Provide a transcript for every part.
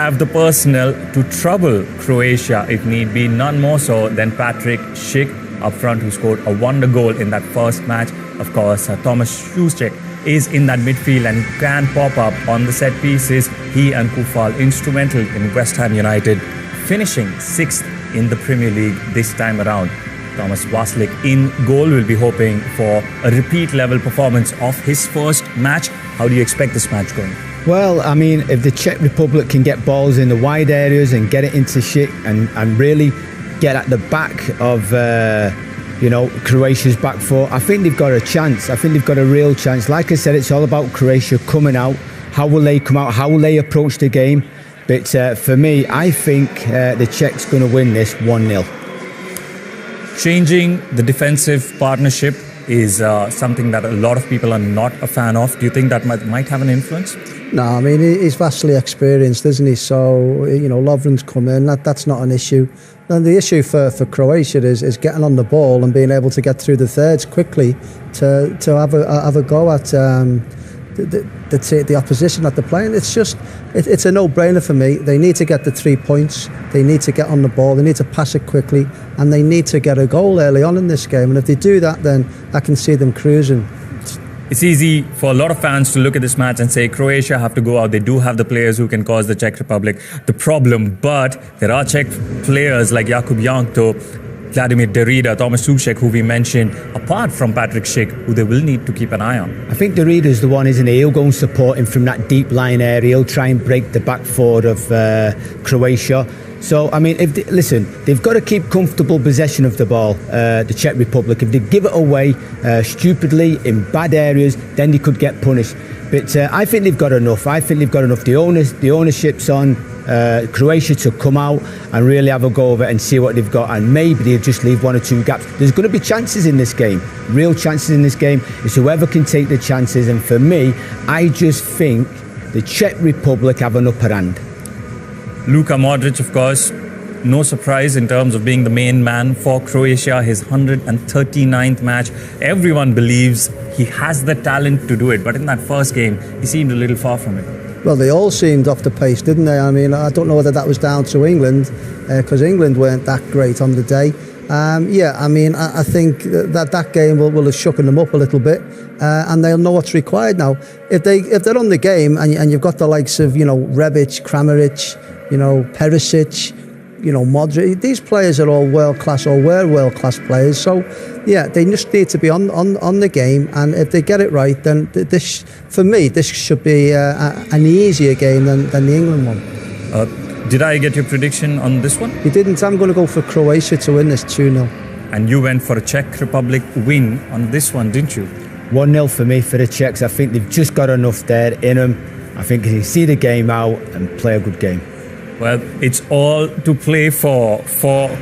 have the personnel to trouble Croatia if need be, none more so than Patrick Schick up front, who scored a wonder goal in that first match. Of course, Thomas Souček is in that midfield and can pop up on the set pieces. He and Kufal instrumental in West Ham United, finishing 6th in the Premier League this time around. Thomas Vaslik in goal will be hoping for a repeat level performance of his first match. How do you expect this match going? Well, I mean, if the Czech Republic can get balls in the wide areas and get it into Schick and really get at the back of Croatia's back four, I think they've got a chance. I think they've got a real chance. Like I said, it's all about Croatia coming out. How will they come out? How will they approach the game? But for me, I think the Czechs going to win this 1-0. Changing the defensive partnership is something that a lot of people are not a fan of. Do you think that might have an influence? No, I mean, he's vastly experienced, isn't he? So, Lovren's come in, that's not an issue. And the issue for Croatia is getting on the ball and being able to get through the thirds quickly to have a go at the opposition that they're playing. It's a no-brainer for me. They need to get the 3 points. They need to get on the ball. They need to pass it quickly, and they need to get a goal early on in this game. And if they do that, then I can see them cruising. It's easy for a lot of fans to look at this match and say Croatia have to go out. They do have the players who can cause the Czech Republic the problem. But there are Czech players like Jakub Jankto, Vladimir Derrida, Thomas Souček, who we mentioned, apart from Patrick Schick, who they will need to keep an eye on. I think Derrida's the one, isn't he? He'll go and support him from that deep line area. He'll try and break the back four of Croatia. So, I mean, they've got to keep comfortable possession of the ball, the Czech Republic. If they give it away stupidly in bad areas, then they could get punished. But I think they've got enough. The ownership's on Croatia to come out and really have a go of it and see what they've got. And maybe they'll just leave 1 or 2 gaps. There's going to be chances in this game, real chances in this game. It's whoever can take the chances. And for me, I just think the Czech Republic have an upper hand. Luka Modric, of course, no surprise in terms of being the main man for Croatia, his 139th match. Everyone believes he has the talent to do it, but in that first game, he seemed a little far from it. Well, they all seemed off the pace, didn't they? I mean, I don't know whether that was down to England, because England weren't that great on the day. I think that game will have shooken them up a little bit, and they'll know what's required now. If they're on the game and you've got the likes of Rebic, Kramaric, Perisic, Modric, these players are all world class or were world class players. So they just need to be on the game, and if they get it right, then this should be an easier game than the England one. Did I get your prediction on this one? You didn't. I'm going to go for Croatia to win this 2-0. And you went for a Czech Republic win on this one, didn't you? 1-0 for me for the Czechs. I think they've just got enough there in them. I think they see the game out and play a good game. Well, it's all to play for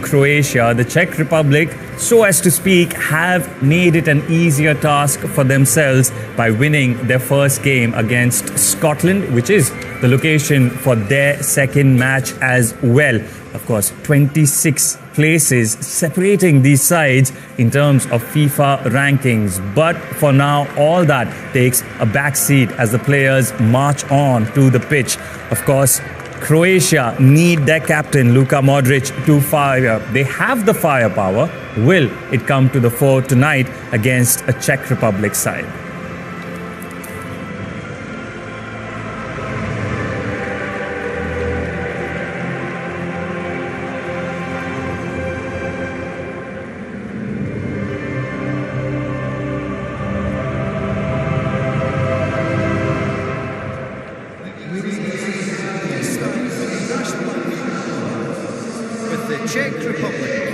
Croatia. The Czech Republic, so as to speak, have made it an easier task for themselves by winning their first game against Scotland, which is the location for their second match as well. Of course, 26 places separating these sides in terms of FIFA rankings. But for now, all that takes a backseat as the players march on to the pitch. Of course, Croatia need their captain Luka Modric to fire. They have the firepower. Will it come to the fore tonight against a Czech Republic side? The Czech Republic.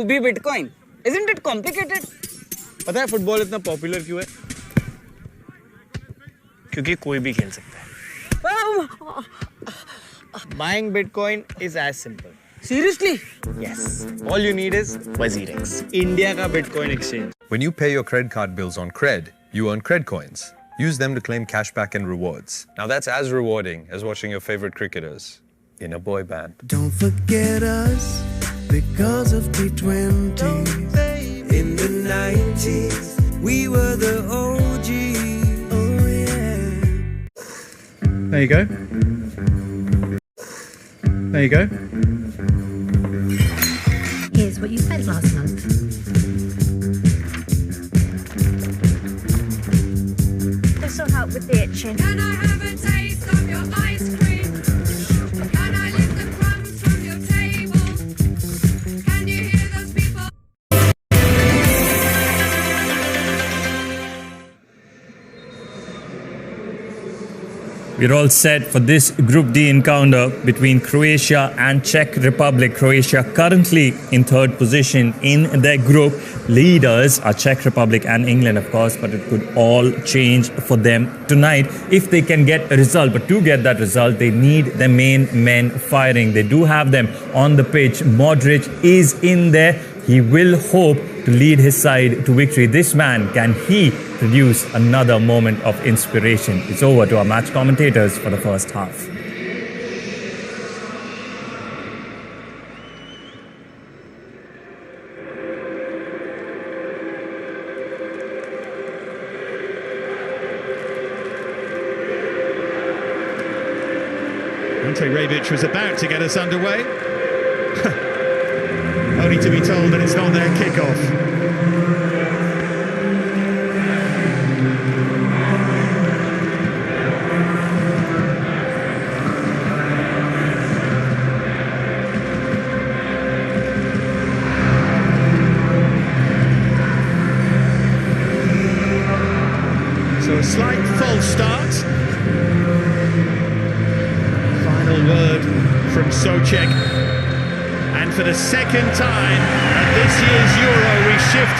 to be Bitcoin. Isn't it complicated? पता है football इतना popular क्यों है? क्योंकि कोई भी खेल सकता है. Buying Bitcoin is as simple. Seriously? Yes. All you need is WazirX, India का Bitcoin exchange. When you pay your credit card bills on Cred, you earn Cred coins. Use them to claim cashback and rewards. Now that's as rewarding as watching your favorite cricketers in a boy band. Don't forget us because of T20s. In the 90s, we were the OGs. Oh yeah. There you go. There you go. Here's what you spent last month. This will help with the itching. Can I have a taste of your ice cream? Can I lift the crumbs from your table? Can you hear those people? We're all set for this Group D encounter between Croatia and Czech Republic. Croatia currently in third position in their group. Leaders are Czech Republic and England, of course, but it could all change for them tonight if they can get a result. But to get that result, they need the main men firing. They do have them on the pitch. Modric is in there. He will hope to lead his side to victory. This man, can he produce another moment of inspiration? It's over to our match commentators for the first half. Ante Rebic was about to get us underway. Only to be told that it's not their kickoff. So a slight false start. Final word from Souček. And for the second time at this year's Euro, we shift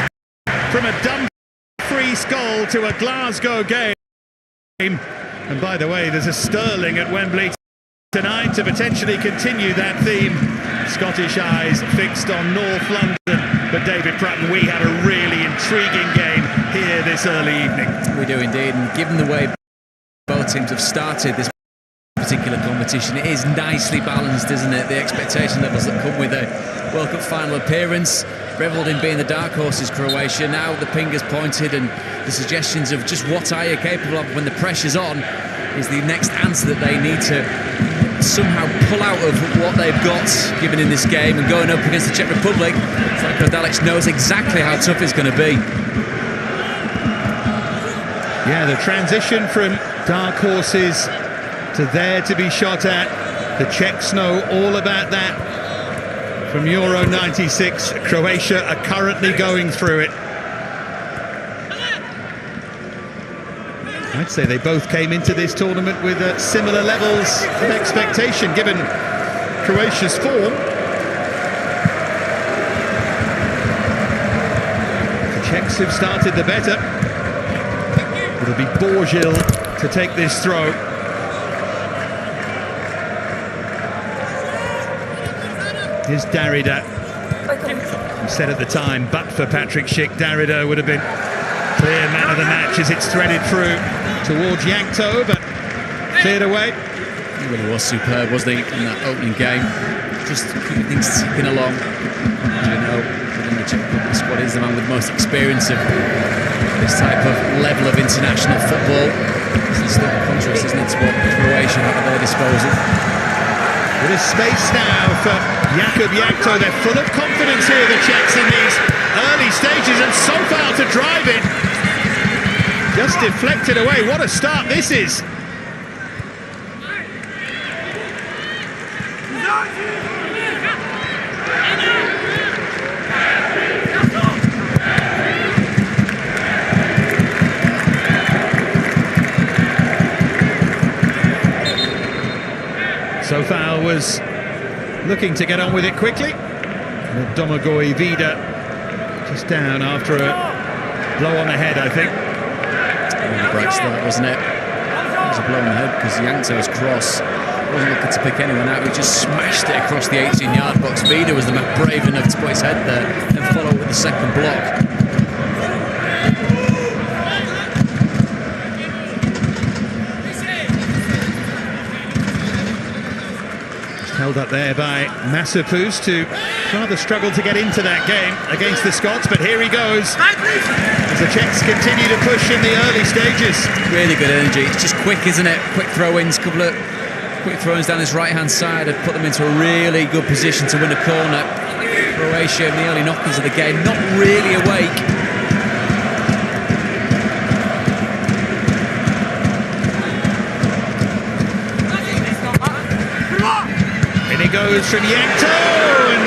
from a Dumfries goal to a Glasgow game. And by the way, there's a Sterling at Wembley tonight to potentially continue that theme. Scottish eyes fixed on North London. But David Prutton, we had a really intriguing game here this early evening. We do indeed, and given the way both teams have started this particular competition, it is nicely balanced, isn't it? The expectation levels that come with a World Cup final appearance, revelled in being the dark horses, Croatia. Now the fingers pointed and the suggestions of just what are you capable of when the pressure's on is the next answer that they need to somehow pull out of what they've got given in this game. And going up against the Czech Republic, Zlatko Dalic knows exactly how tough it's going to be. Yeah, the transition from dark horses to there to be shot at. The Czechs know all about that. From Euro 96, Croatia are currently going through it. I'd say they both came into this tournament with similar levels of expectation, given Croatia's form. The Czechs have started the better. It'll be Borzil to take this throw. Here's Darida. We said at the time, but for Patrick Schick, Darida would have been clear man of the match as it's threaded through towards Yankto, but cleared away. He really was superb, wasn't he, in that opening game? Just keeping things ticking along. As you know, within the Czech Republic squad is the man with most experience of this type of level of international football. It's still contrast, isn't it, to what Croatia have at their disposal. Bit of space now for Jakub Jankto. They're full of confidence here, the Czechs, in these early stages, and so far to drive it. Just deflected away. What a start this is. Sofal was looking to get on with it quickly. Domagoj Vida just down after a blow on the head, I think. Really bright start, wasn't it? It was a blow on the head because Yankto's cross wasn't looking to pick anyone out. He just smashed it across the 18-yard box. Vida was the man brave enough to put his head there and follow with the second block. Held up there by Masopust, who rather struggled to get into that game against the Scots, but here he goes as the Czechs continue to push in the early stages. Really good energy. It's just quick, isn't it? Quick throw-ins, couple of quick throw-ins down his right-hand side have put them into a really good position to win a corner. Croatia in the early knockers of the game, not really awake. Goes from Yankto and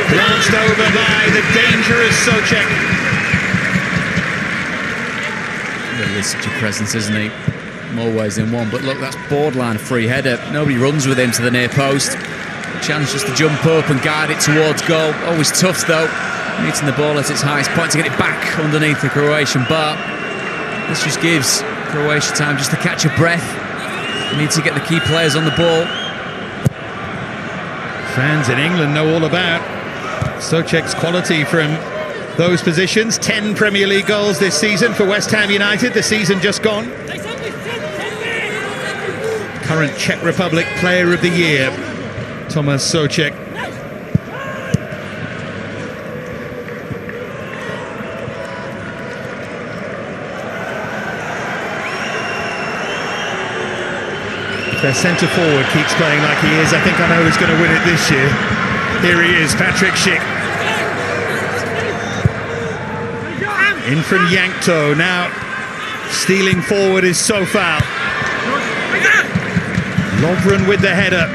glanced over by the dangerous Souček. Really is such a presence, isn't he? More ways than one, but look, that's borderline free header. Nobody runs with him to the near post. A chance just to jump up and guide it towards goal. Always tough though, meeting the ball at its highest point to get it back underneath the Croatian bar. This just gives Croatia time just to catch a breath. They need to get the key players on the ball. Fans in England know all about Souček's quality from those positions. 10 Premier League goals this season for West Ham United, the season just gone. Current Czech Republic Player of the Year, Tomáš Souček. Their centre forward keeps playing like he is. I think I know who's going to win it this year. Here he is, Patrick Schick. In from Yankto, now stealing forward is Sofal. Lovren with the header.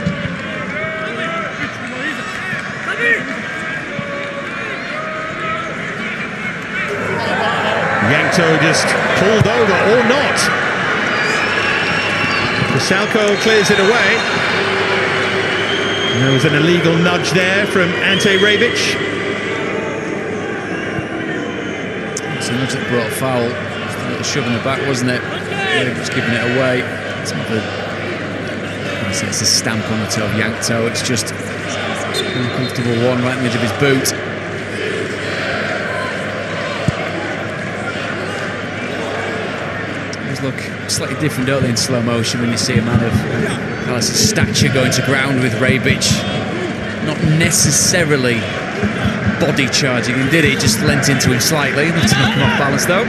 Yankto just pulled over, or not. Salko clears it away. And there was an illegal nudge there from Ante Rebic. It's a nudge that brought a foul. Just a little shove in the back, wasn't it? Rebic giving it away. It's a stamp on the toe of Yankto. It's just an uncomfortable one right in the edge of his boot. Look slightly different, don't they, in slow motion when you see a man of Palace's stature going to ground with Rebic. Not necessarily body charging him, did he? Just leant into him slightly, not to knock him off balance though.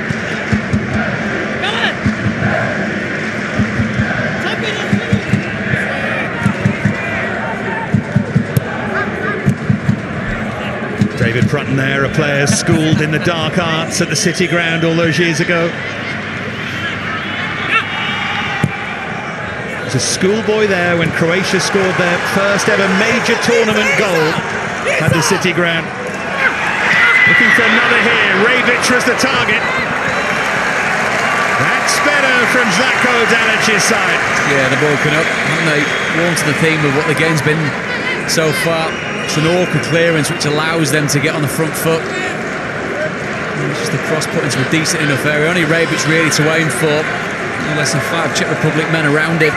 David Prutton there, a player schooled in the dark arts at the City Ground all those years ago. Was a schoolboy there when Croatia scored their first ever major tournament goal at the City Ground. Looking for another here. Rebic was the target. That's better from Zlatko Dalic's side. Yeah, they've woken up, haven't they? Warm to the theme of what the game's been so far. It's an awkward clearance which allows them to get on the front foot. And it's just the cross put into a decent enough area. Only Rebic really to aim for. No less than 5 Czech Republic men around him.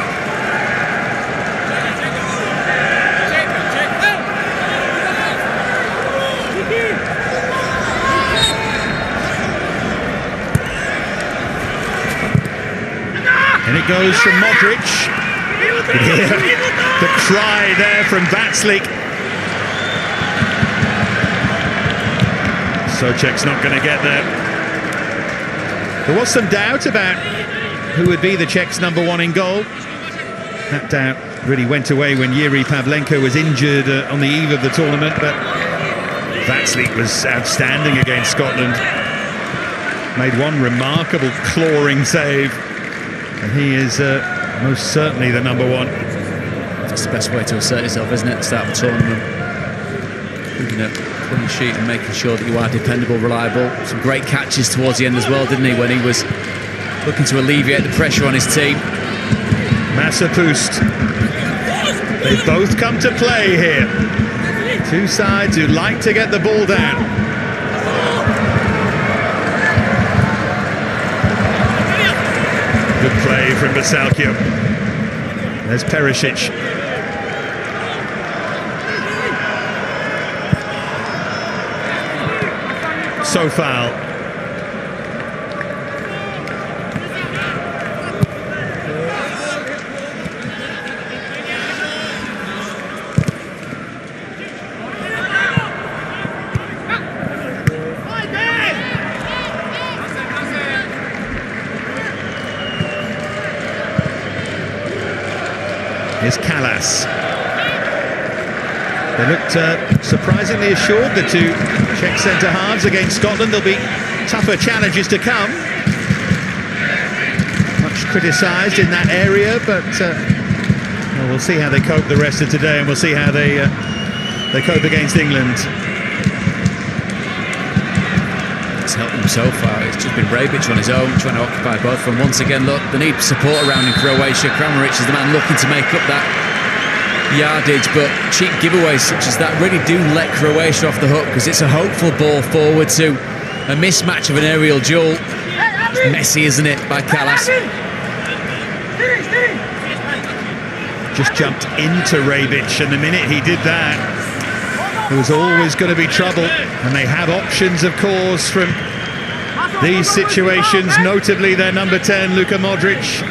And it goes from Modric. Yeah, the cry there from Vatslik. Souček's not going to get there. There was some doubt about who would be the Czechs' #1 in goal. That doubt really went away when Jiří Pavlenka was injured on the eve of the tournament, but Vatslik was outstanding against Scotland. Made one remarkable clawing save. And he is most certainly the #1. That's the best way to assert yourself, isn't it? To start the tournament. Looking at clean sheet and making sure that you are dependable, reliable. Some great catches towards the end as well, didn't he? When he was looking to alleviate the pressure on his team. Masopust. They both come to play here. Two sides who like to get the ball down. Good play from Basalkio. There's Perisic. So foul. Here's Callas. They looked surprisingly assured, the two Czech centre-halves against Scotland. There'll be tougher challenges to come. Much criticised in that area, but well, we'll see how they cope the rest of today, and we'll see how they cope against England. It's helped them so far. It's just been Rebic on his own, trying to occupy both. And once again, look, they need support around in Croatia. Kramaric is the man looking to make up that yardage, but cheap giveaways such as that really do let Croatia off the hook, because it's a hopeful ball forward to a mismatch of an aerial duel. It's messy, isn't it, by Callas? Just jumped into Rebic, and the minute he did that, there was always going to be trouble. And they have options, of course, from these situations, notably their number 10, Luka Modric.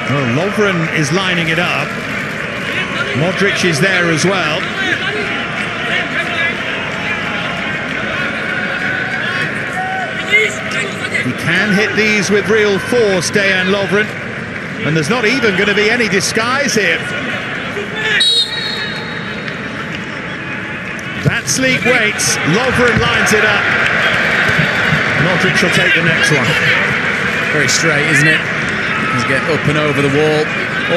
Well, Lovren is lining it up. Modric is there as well. He can hit these with real force, Dejan Lovren, and there's not even going to be any disguise here. Vatslik waits, Lovren lines it up. Modric will take the next one. Very straight, isn't it? He's getting up and over the wall,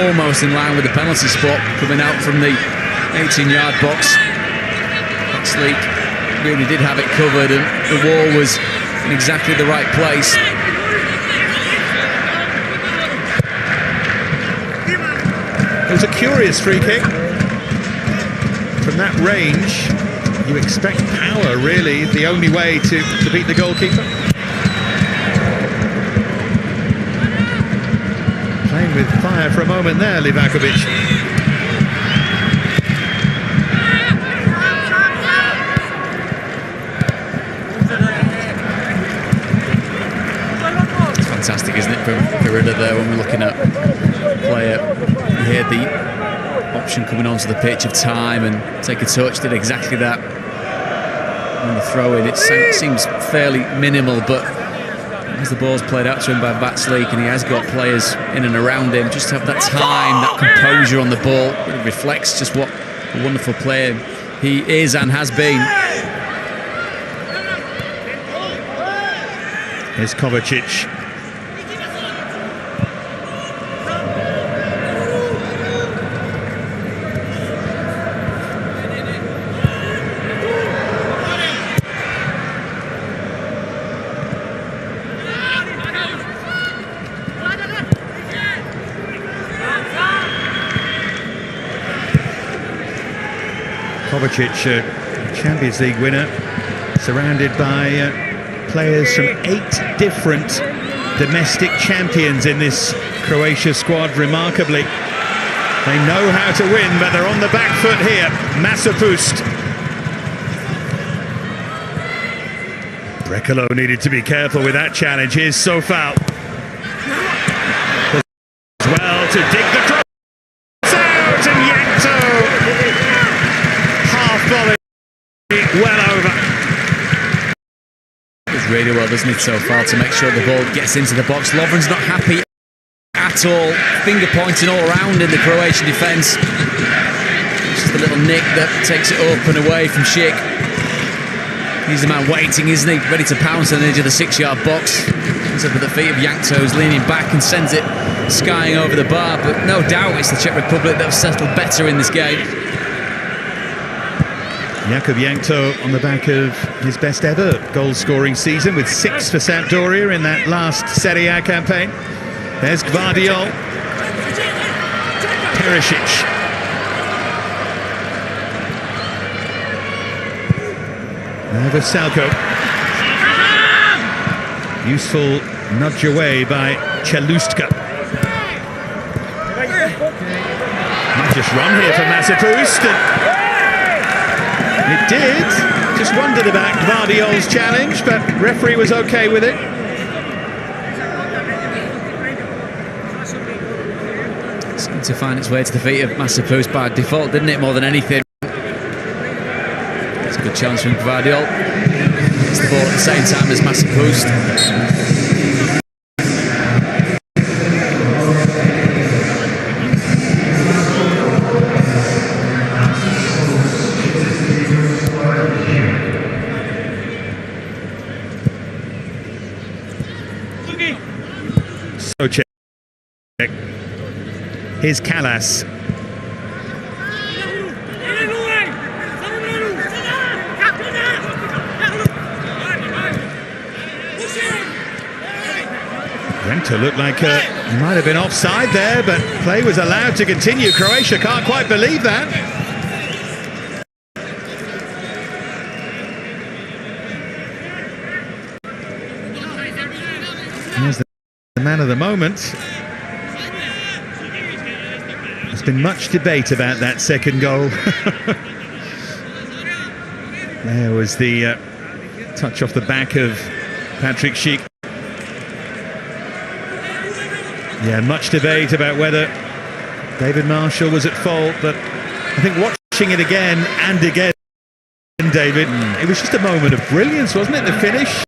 almost in line with the penalty spot, coming out from the 18-yard box. Vatslik really did have it covered, and the wall was in exactly the right place. It was a curious free kick. From that range, you expect power, really, the only way to beat the goalkeeper. Playing with fire for a moment there, Livakovic. It's fantastic, isn't it, from Carilla there when we're looking at player. You hear the option coming onto the pitch of time and take a touch, did exactly that. On the throw-in, it seems fairly minimal, but as the ball's played out to him by Vatslik and he has got players in and around him, just to have that time, that composure on the ball, it reflects just what a wonderful player he is and has been. Here's Kovacic. Kovacic, Champions League winner, surrounded by players from 8 different domestic champions in this Croatia squad, remarkably. They know how to win, but they're on the back foot here. Masopust. Brekalo needed to be careful with that challenge. Here's Sofal. As well to dig the cross out, and Yankto. Half volley, well over. Does really well, doesn't it, so far, to make sure the ball gets into the box. Lovren's not happy at all. Finger pointing all around in the Croatian defence. Just a little nick that takes it up and away from Schick. He's the man waiting, isn't he? Ready to pounce on the edge of the 6-yard box. Ends up at the feet of Yankto, who's leaning back and sends it skying over the bar. But no doubt it's the Czech Republic that have settled better in this game. Jakub Jankto on the back of his best ever goal-scoring season with 6 for Sampdoria in that last Serie A campaign. There's Gvardiol. Perisic. Now Veselko. Useful nudge away by Czelustka. Might just run here for Massapoust. It did. Just wondered about Gvardiol's challenge, but referee was okay with it. It seemed to find its way to the feet of Massapoust by default, didn't it, more than anything? It's a good chance from Gvardiol. It's the ball at the same time as Massapoust. Check. Here's Callas. Jankto looked like he might have been offside there, but play was allowed to continue. Croatia can't quite believe that. There's the man of the moment. There's been much debate about that second goal. There was the touch off the back of Patrick Schick. Yeah, much debate about whether David Marshall was at fault, but I think watching it again and again, David, it was just a moment of brilliance, wasn't it, the finish?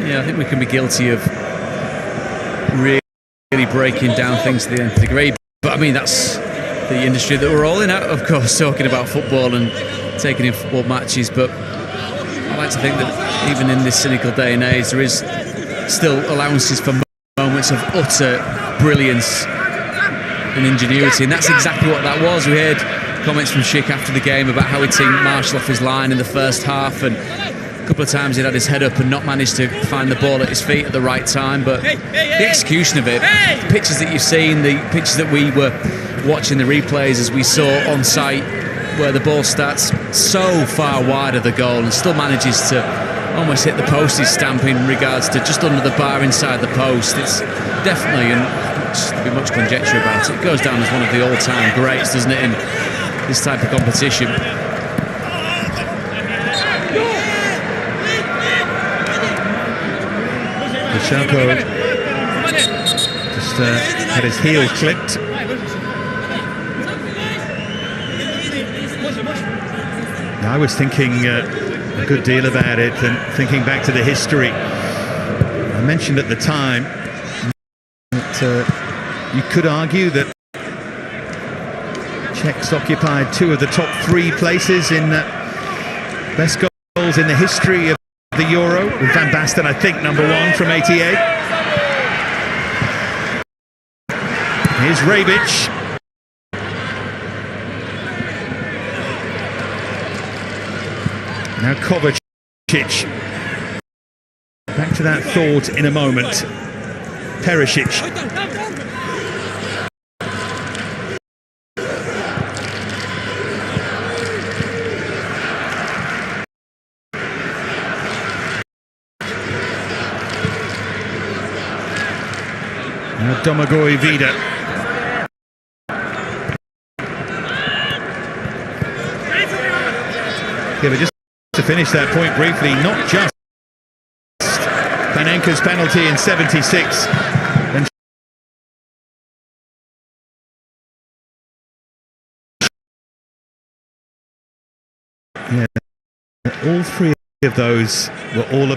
Yeah, I think we can be guilty of really breaking down things to the nth degree. But I mean, that's the industry that we're all in, of course, talking about football and taking in football matches. But I like to think that even in this cynical day and age, there is still allowances for moments of utter brilliance and ingenuity, and that's exactly what that was. We heard comments from Schick after the game about how he teamed Marshall off his line in the first half, and a couple of times he'd had his head up and not managed to find the ball at his feet at the right time. But the execution of it, the pictures that you've seen, the pictures that we were watching, the replays as we saw on site, where the ball starts so far wide of the goal and still manages to almost hit the postage stamp in regards to just under the bar inside the post. It's definitely, and there'll be much conjecture about it, it goes down as one of the all-time greats, doesn't it, in this type of competition. Veselko just had his heel clipped. I was thinking a good deal about it and thinking back to the history. I mentioned at the time that you could argue that Czechs occupied 2 of the top 3 places in best goals in the history of the Euro, with Van Basten, I think, number 1 from '88. Here's Rebic. Now Kovacic. Back to that thought in a moment. Perisic. Now Domagoj Vida. Yeah, but just to finish that point briefly, not just Panenka's penalty in '76 and yeah, all 3 of those were all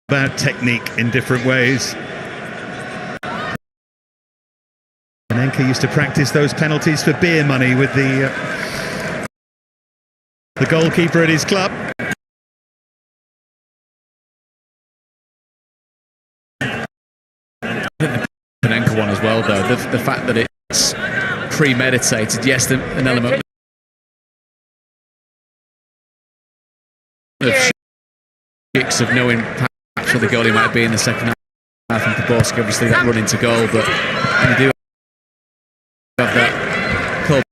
about technique in different ways. Panenka used to practice those penalties for beer money with the goalkeeper at his club. the Panenka one as well, though. The fact that it's premeditated, yes, an element of shicks of knowing perhaps where the goalie might be in the second half from Poborski, obviously that run into goal, but you do have that call.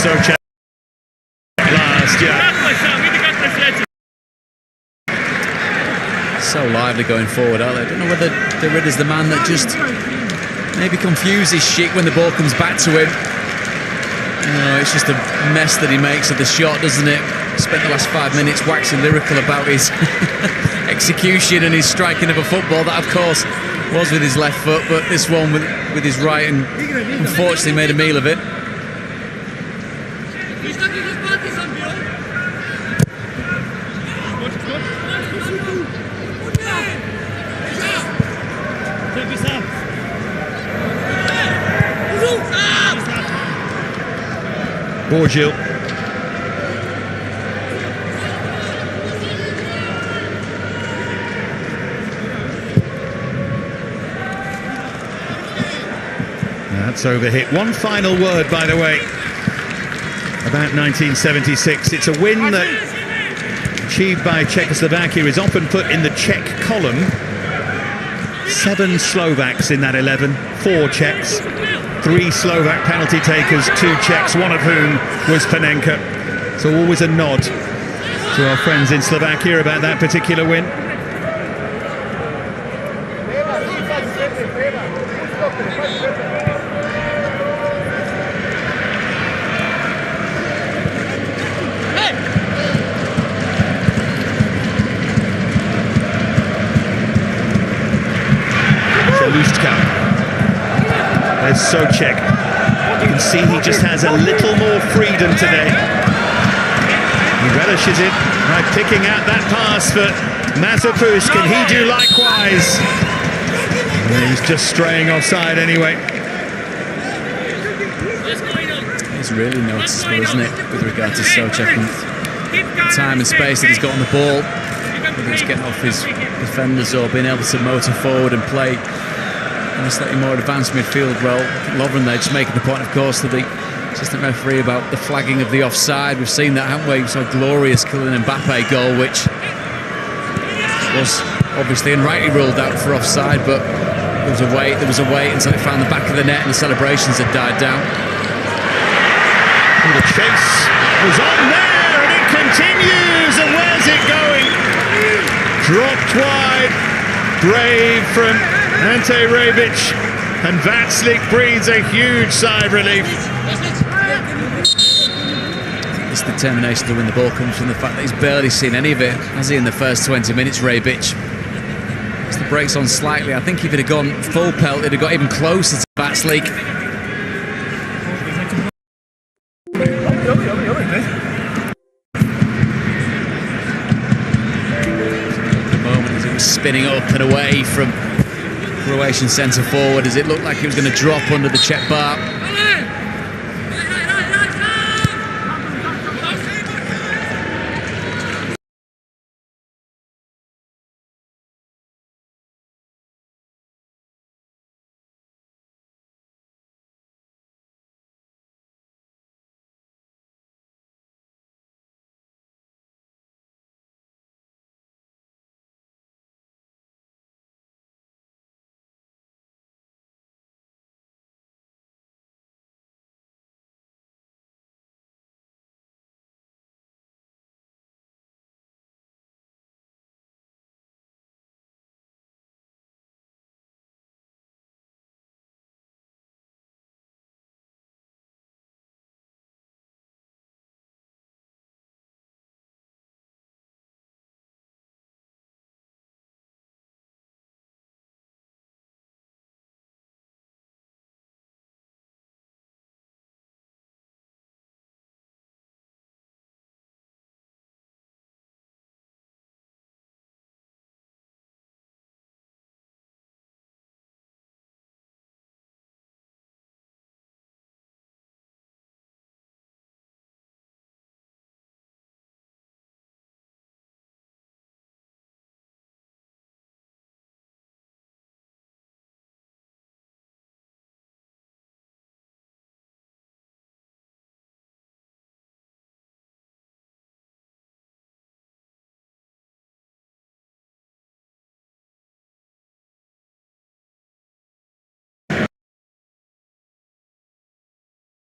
Socek last, yeah. So lively going forward, aren't they? I don't know whether De Ridder's the man that just maybe confuses Schick when the ball comes back to him. No, it's just a mess that he makes of the shot, doesn't it? Spent the last 5 minutes waxing lyrical about his execution and his striking of a football. That, of course, was with his left foot, but this one with his right, and unfortunately made a meal of it. Borgil. That's overhit. One final word, by the way, about 1976. It's a win that, achieved by Czechoslovakia, is often put in the Czech column. 7 Slovaks in that 11, 4 Czechs. 3 Slovak penalty takers, 2 Czechs, one of whom was Panenka. So always a nod to our friends in Slovakia about that particular win. There's Socek. You can see he just has a little more freedom today. He relishes it by picking out that pass for Mazepus. Can he do likewise? And he's just straying offside anyway. It's really noticeable, isn't it, with regard to Socek and the time and space that he's got on the ball, whether it's getting off his defenders or being able to motor forward and play in a slightly more advanced midfield role. Lovren there just making the point, of course, to the assistant referee about the flagging of the offside. We've seen that, haven't we? We saw a glorious Kylian Mbappe goal, which was obviously and rightly ruled out for offside, but there was a wait until it found the back of the net and the celebrations had died down. And the chase was on there, and it continues, and where's it going? Dropped wide, brave from Ante Rebic, and Vatslik breathes a huge sigh of relief. This determination to win the ball comes from the fact that he's barely seen any of it, has he, in the first 20 minutes, Rebic? As the brakes on slightly, I think if he'd have gone full pelt, he'd have got even closer to Vatslik. The moment as it was spinning up and away from Croatian centre forward, as it looked like it was going to drop under the Czech bar.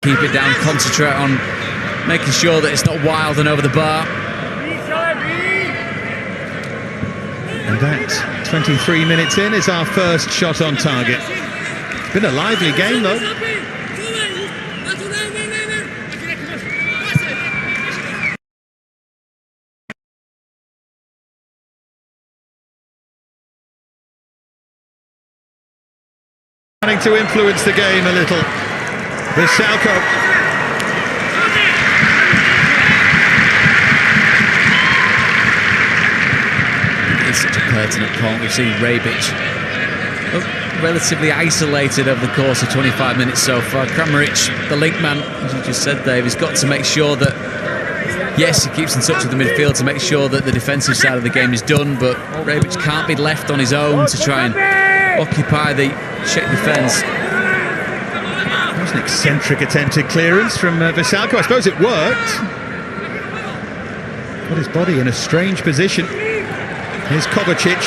keep it down, concentrate on making sure that it's not wild and over the bar. And that, 23 minutes in, is our first shot on target. It's been a lively game, though. Trying to influence the game a little. Vysalko. It's such a pertinent point. We've seen Rebic relatively isolated over the course of 25 minutes so far. Kramaric, the link man, as you just said, Dave, has got to make sure that, yes, he keeps in touch with the midfield to make sure that the defensive side of the game is done, but Rebic can't be left on his own to try and occupy the Czech defence. That was an eccentric attempted clearance from Vysalko. I suppose it worked. Got his body in a strange position. Here's Kovacic.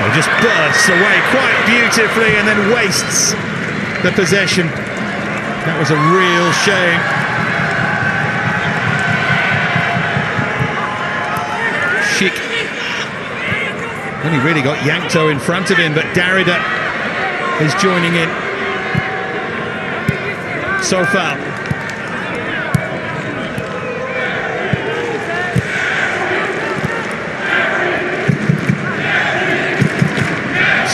Oh, just bursts away quite beautifully and then wastes the possession. That was a real shame. Schick. Only really got Yankto in front of him, but Darida is joining in. So far.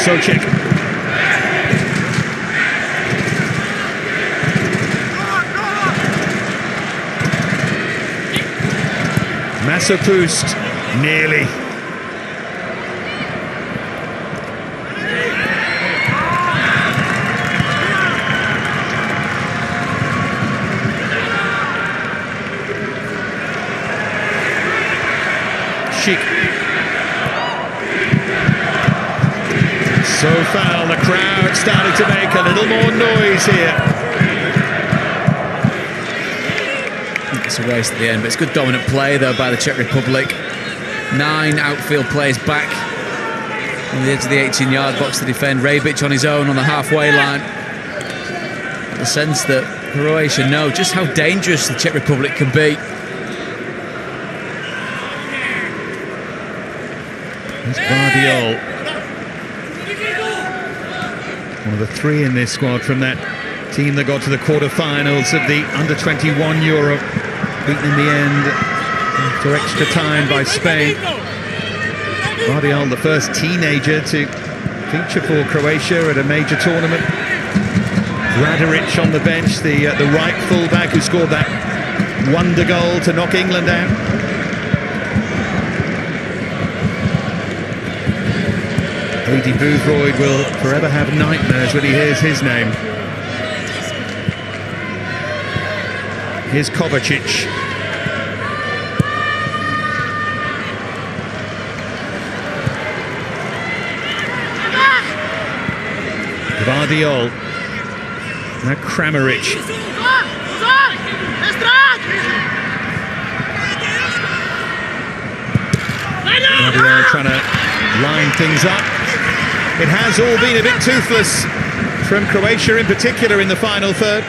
Socek. Masopust, nearly. Schick. So foul, the crowd started to make a little more noise here. It's a waste at the end, but it's good dominant play though by the Czech Republic. 9 outfield players back on the edge of the 18-yard box to defend. Rebic on his own on the halfway line. The sense that Croatia know just how dangerous the Czech Republic can be. There's Bardiol. One of the 3 in this squad from that team that got to the quarter-finals of the under-21 Euro, beaten in the end after extra time by Spain. Bardiol, the first teenager to feature for Croatia at a major tournament. Radaric on the bench, the right fullback who scored that wonder goal to knock England out. Adi Boothroyd will forever have nightmares when he hears his name. Here's Kovacic. Gvardiol. Now Kramaric. Gvardiol trying to line things up. It has all been a bit toothless from Croatia in particular in the final third.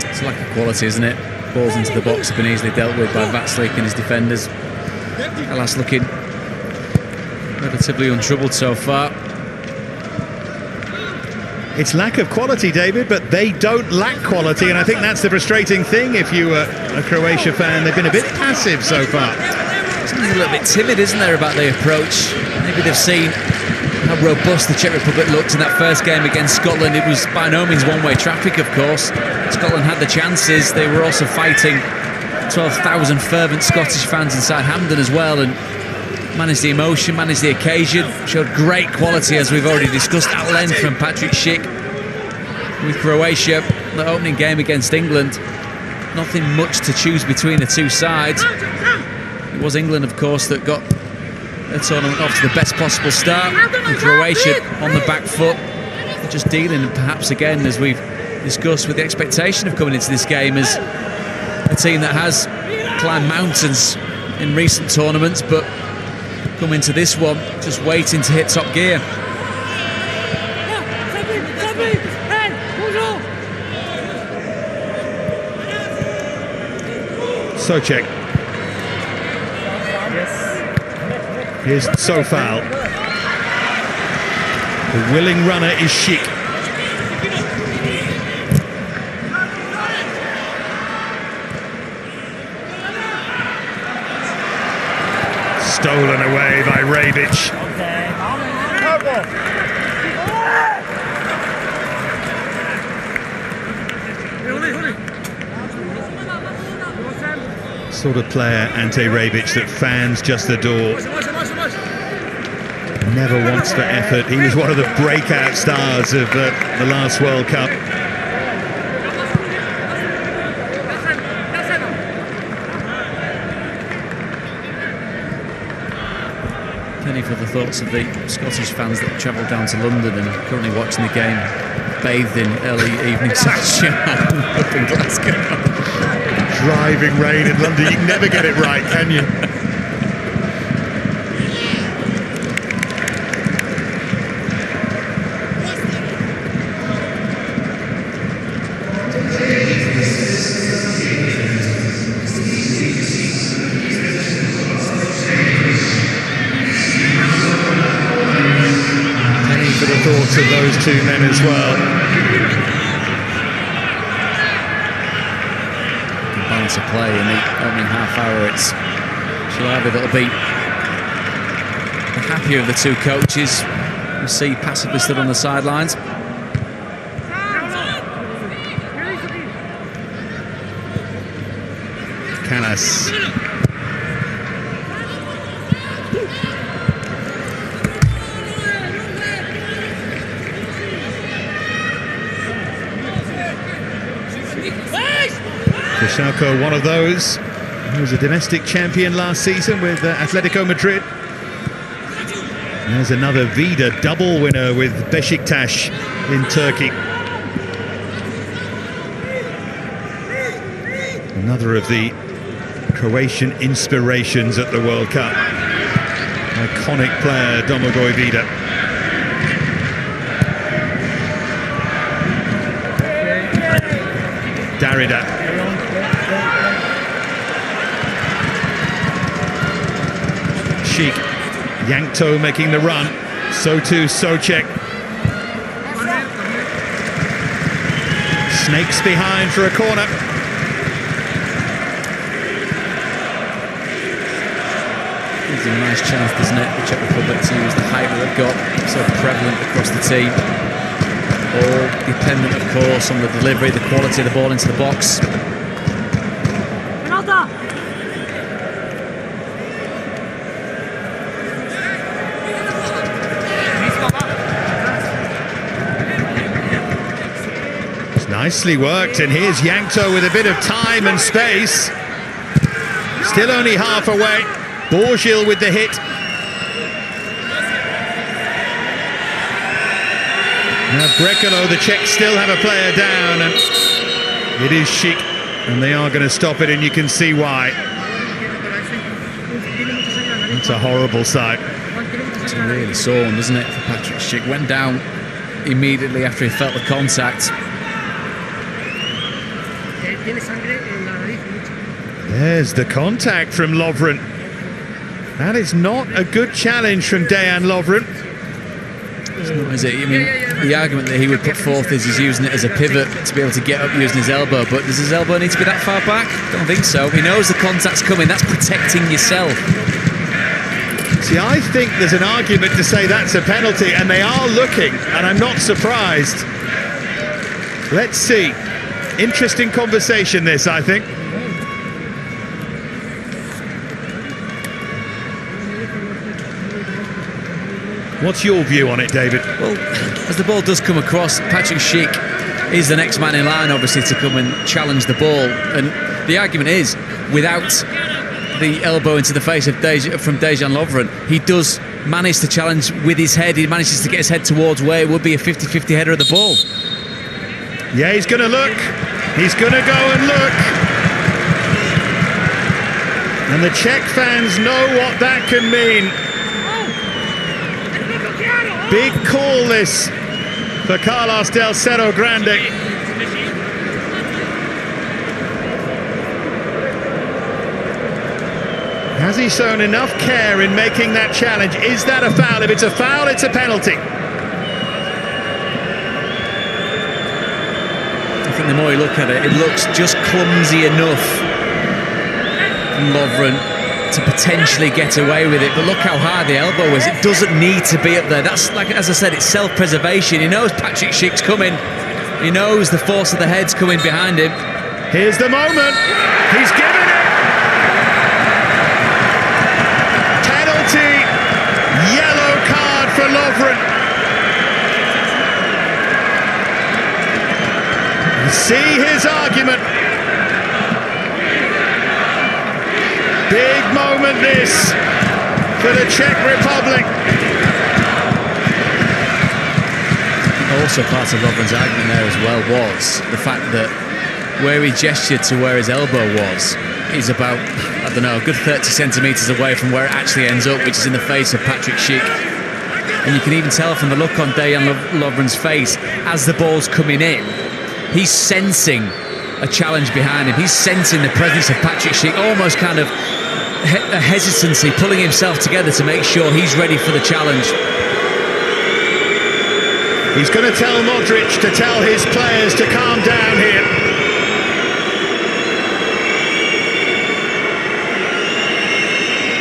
It's a lack of quality, isn't it? Balls into the box have been easily dealt with by Vaclik and his defenders. Hellas looking relatively untroubled so far. It's lack of quality, David, but they don't lack quality, and I think that's the frustrating thing if you are a Croatia fan. They've been a bit passive so far. Something a little bit timid, isn't there, about the approach? Maybe they've seen how robust the Czech Republic looked in that first game against Scotland. It was by no means one-way traffic, of course. Scotland had the chances. They were also fighting 12,000 fervent Scottish fans inside Hampden as well, and managed the emotion, managed the occasion, showed great quality, as we've already discussed at length, from Patrick Schick. With Croatia, the opening game against England, nothing much to choose between the two sides. It was England, of course, that got the tournament off to the best possible start, and Croatia on the back foot, just dealing perhaps again, as we've discussed, with the expectation of coming into this game as a team that has climbed mountains in recent tournaments, but come into this one just waiting to hit top gear. Socek. Here's Sofal. The willing runner is Schick. Stolen away by Rebic. Sort of player, Ante Rebic, that fans just adore. Never wants for effort. He was one of the breakout stars of the last World Cup. Penny for the thoughts of the Scottish fans that travelled down to London and are currently watching the game, bathed in early evening sunshine up in Glasgow. Driving rain in London, you can never get it right, can you? Penny for the thoughts of those two men as well. To play in the opening half hour, it's Silhavy that'll be the happier of the two coaches. You see passively stood on the sidelines. Canas. Krashalko, one of those. He was a domestic champion last season with Atletico Madrid. There's another Vida double winner with Beşiktaş in Turkey. Another of the Croatian inspirations at the World Cup. Iconic player, Domagoj Vida. Darida. Schick. Yankto making the run. So too Socek. Snakes behind for a corner. It's a nice chance, doesn't it? The Czech Republic to use the height that they've got, so prevalent across the team. All dependent, of course, on the delivery, the quality of the ball into the box. It's nicely worked, and here's Yankto with a bit of time and space. Still only half away. Borgil with the hit. Now Brekalo, the Czechs still have a player down, and it is Schick, and they are going to stop it, and you can see why. It's a horrible sight. It's a really sore one, doesn't it, for Patrick Schick? Went down immediately after he felt the contact. There's the contact from Lovren. That is not a good challenge from Dejan Lovren. Is it? I mean, the argument that he would put forth is he's using it as a pivot to be able to get up using his elbow, but does his elbow need to be that far back? Don't think so. He knows the contact's coming. That's protecting yourself. See, I think there's an argument to say that's a penalty, and they are looking, and I'm not surprised. Let's see. Interesting conversation this, I think. What's your view on it, David? Well, as the ball does come across, Patrick Schick is the next man in line, obviously, to come and challenge the ball. And the argument is, without the elbow into the face of from Dejan Lovren, he does manage to challenge with his head. He manages to get his head towards where it would be a 50-50 header of the ball. Yeah, he's going to look. He's going to go and look. And the Czech fans know what that can mean. Big call this for Carlos del Cerro Grande. Has he shown enough care in making that challenge? Is that a foul? If it's a foul, it's a penalty. I think the more you look at it, it looks just clumsy enough from Lovren to potentially get away with it. But look how high the elbow is. It doesn't need to be up there. That's, like, as I said, it's self-preservation. He knows Patrick Schick's coming. He knows the force of the head's coming behind him. Here's the moment. He's given it. Penalty. Yellow card for Lovren. See his argument. Big moment this for the Czech Republic. Also part of Lovren's argument there as well was the fact that where he gestured to where his elbow was is about, I don't know, a good 30 centimetres away from where it actually ends up, which is in the face of Patrick Schick. And you can even tell from the look on Dejan Lovren's face as the ball's coming in, he's sensing a challenge behind him. He's sensing the presence of Patrick Schick, almost kind of a hesitancy, pulling himself together to make sure he's ready for the challenge. He's going to tell Modric to tell his players to calm down here.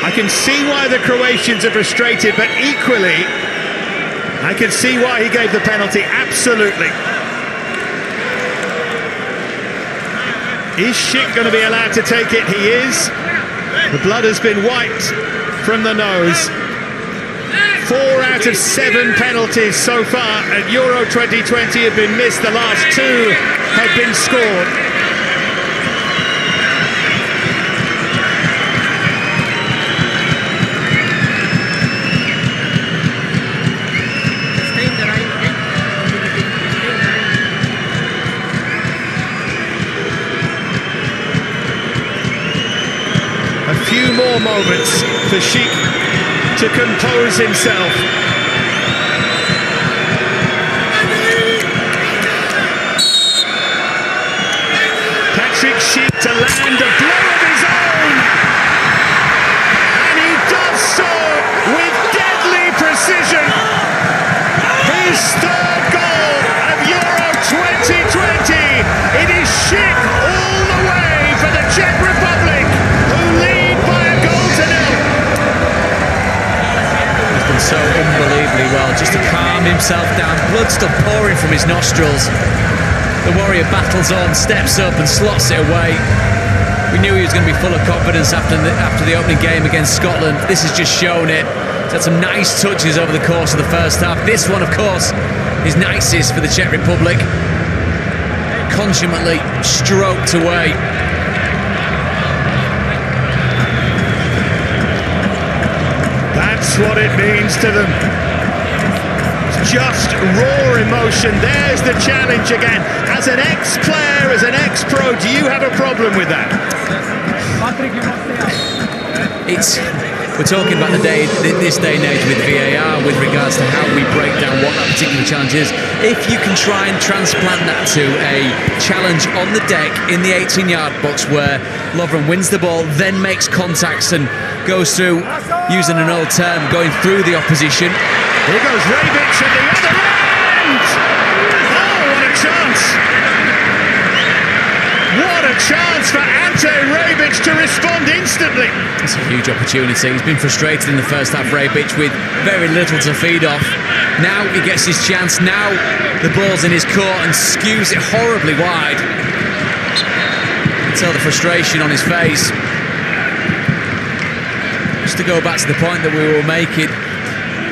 I can see why the Croatians are frustrated, but equally, I can see why he gave the penalty, absolutely. Is Schick going to be allowed to take it? He is. The blood has been wiped from the nose. 4 out of 7 penalties so far at Euro 2020 have been missed. The last 2 have been scored. A few more moments for Schick to compose himself. Patrick Schick to land a blow of his own, and he does so with deadly precision. His 3rd goal of Euro 2020. It is Schick all the way for the Czech Republic, who lead by a goal to nil. So unbelievably well, just to calm himself down, blood still pouring from his nostrils. The Warrior battles on, steps up and slots it away. We knew he was going to be full of confidence after the opening game against Scotland. This has just shown it. He's had some nice touches over the course of the first half. This one, of course, is nicest for the Czech Republic. Consummately stroked away. That's what it means to them. It's just raw emotion. There's the challenge again. As an ex-player, as an ex-pro, do you have a problem with that? We're talking about this day and age with VAR with regards to how we break down what that particular challenge is. If you can try and transplant that to a challenge on the deck in the 18-yard box where Lovren wins the ball, then makes contacts and goes through, using an old term, going through the opposition. Here goes Rebic at the other end! Oh, what a chance! What a chance for Ante Rebic to respond instantly. It's a huge opportunity. He's been frustrated in the first half, Rebic, with very little to feed off. Now he gets his chance. Now the ball's in his court and skews it horribly wide. You can tell the frustration on his face. Just to go back to the point that we were making,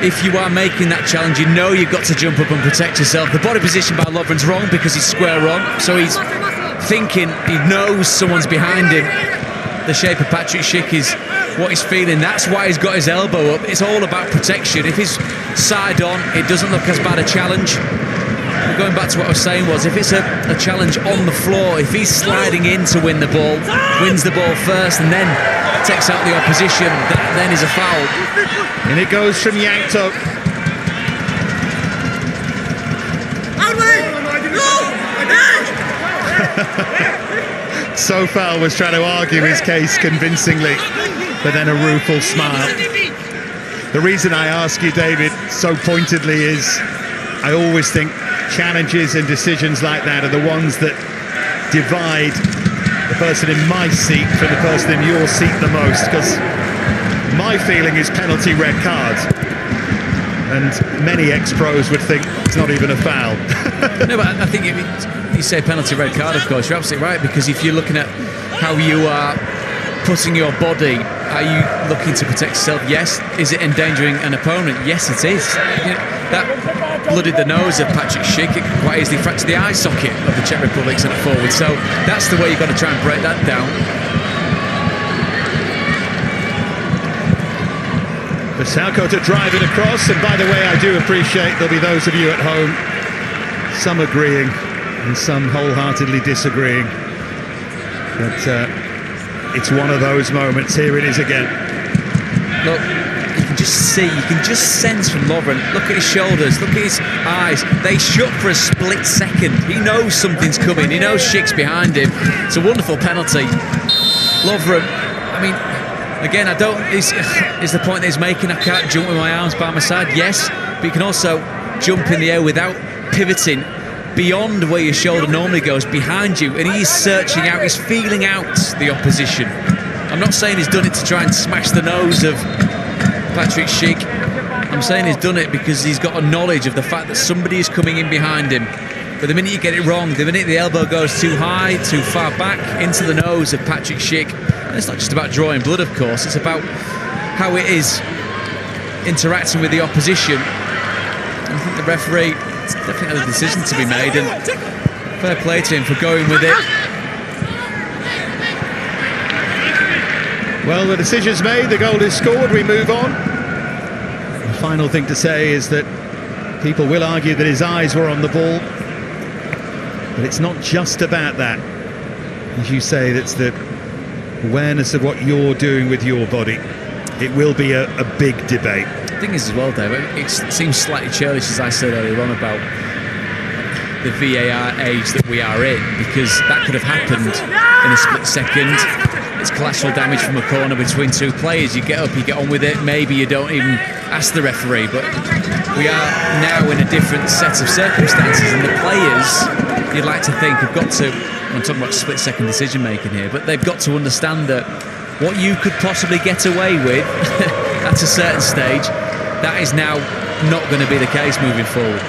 if you are making that challenge, you know you've got to jump up and protect yourself. The body position by Lovren's wrong because he's square on, so he's thinking, he knows someone's behind him. The shape of Patrick Schick is what he's feeling. That's why he's got his elbow up. It's all about protection. If he's side on, it doesn't look as bad a challenge. But going back to what I was saying was, if it's a challenge on the floor, if he's sliding in to win the ball, wins the ball first and then takes out the opposition, that then is a foul. And it goes from Yankto. Sofal was trying to argue his case convincingly. but then a rueful smile. The reason I ask you, David, so pointedly is I always think challenges and decisions like that are the ones that divide the person in my seat from the person in your seat the most, because my feeling is penalty, red card. And many ex-pros would think it's not even a foul. No, but I think if you say penalty, red card, of course, you're absolutely right, because if you're looking at how you are putting your body, are you looking to protect yourself? Yes. Is it endangering an opponent? Yes, it is. That blooded the nose of Patrick Schick. It quite easily fractured the eye socket of the Czech Republic centre forward. So that's the way you've got to try and break that down. Vasalko to drive it across, and by the way, I do appreciate there'll be those of you at home, some agreeing and some wholeheartedly disagreeing. But it's one of those moments. Here it is again. Look, you can just see, you can just sense from Lovren. Look at his shoulders, look at his eyes. They shut for a split second. He knows something's coming. He knows Schick's behind him. It's a wonderful penalty. Lovren, I mean, again, I don't. Is the point that he's making? I can't jump with my arms by my side. Yes, but you can also jump in the air without pivoting beyond where your shoulder normally goes, behind you, and he's searching out, he's feeling out the opposition. I'm not saying he's done it to try and smash the nose of Patrick Schick. I'm saying he's done it because he's got a knowledge of the fact that somebody is coming in behind him. But the minute you get it wrong, the minute the elbow goes too high, too far back into the nose of Patrick Schick, and it's not just about drawing blood, of course, it's about how it is interacting with the opposition. I think the referee, it's definitely a decision to be made, and fair play to him for going with it. Well, the decision's made, the goal is scored, we move on. The final thing to say is that people will argue that his eyes were on the ball, but it's not just about that. As you say, that's the awareness of what you're doing with your body. It will be a big debate. The thing is as well, Dave, it seems slightly churlish, as I said earlier on, about the VAR age that we are in, because that could have happened in a split second. It's collateral damage from a corner between two players. You get up, you get on with it, maybe you don't even ask the referee, but we are now in a different set of circumstances, and the players, you'd like to think, have got to, I'm talking about split second decision making here, but they've got to understand that what you could possibly get away with at a certain stage, that is now not going to be the case moving forward.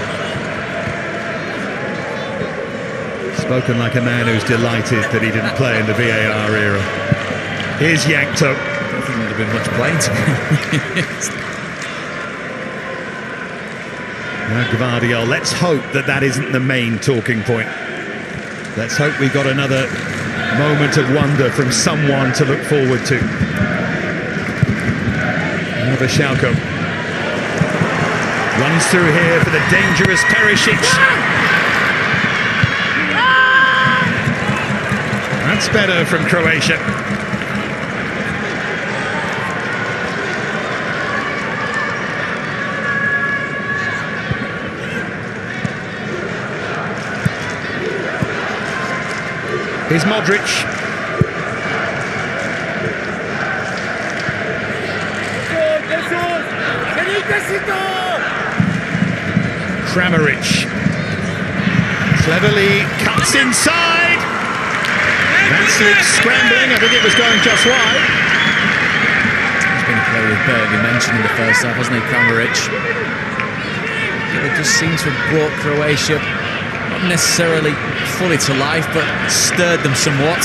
Spoken like a man who's delighted that he didn't play in the VAR era. Here's Yankto. I don't think there'd have been much playing to be honest. Now Gvardiol, let's hope that that isn't the main talking point. Let's hope we got another moment of wonder from someone to look forward to. Another Vasalko runs through here for the dangerous Perisic. That's better from Croatia. Here's Modric. Kramaric cleverly cuts inside. Vancic scrambling, I think it was going just wide. He's been a player with Berg, you mentioned in the first half, hasn't he, Kramaric? It just seems to have brought Croatia not necessarily fully to life, but stirred them somewhat.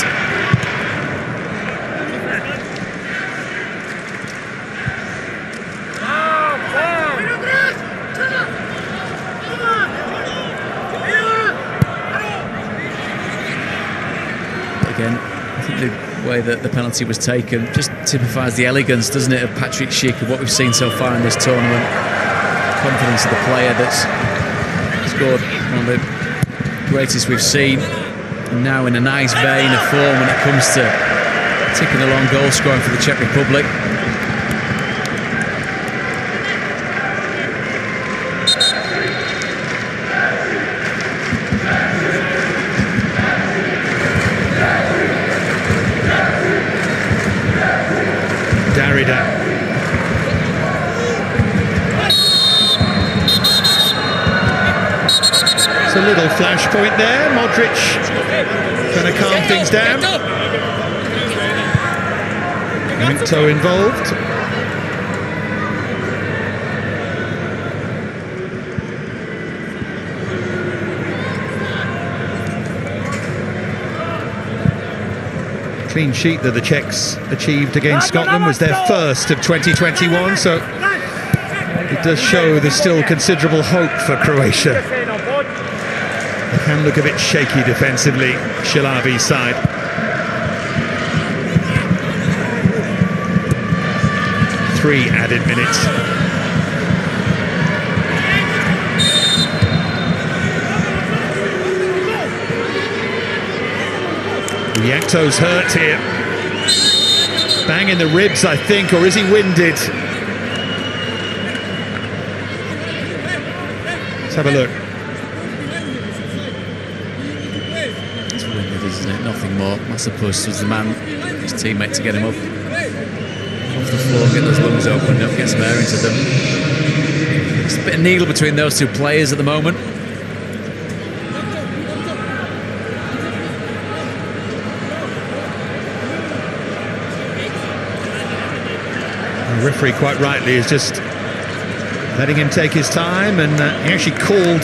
Again, I think the way that the penalty was taken just typifies the elegance, doesn't it, of Patrick Schick, of what we've seen so far in this tournament. Confidence of the player that's scored one of the greatest we've seen, and now in a nice vein of form when it comes to ticking along goal scoring for the Czech Republic. little flashpoint there. Modric trying to calm things down. Minto involved. Clean sheet that the Czechs achieved against Scotland was their first of 2021, so it does show there's still considerable hope for Croatia. They can look a bit shaky defensively, Silhavy's side. Three added minutes. Yakto's hurt here. Bang in the ribs, I think, or is he winded? Let's have a look. It's winded, isn't it? Nothing more. Masopust was the man, his teammate, to get him up off the floor, get those lungs opened up, get some air into them. It's a bit of needle between those two players at the moment. The referee, quite rightly, is just letting him take his time, and he actually called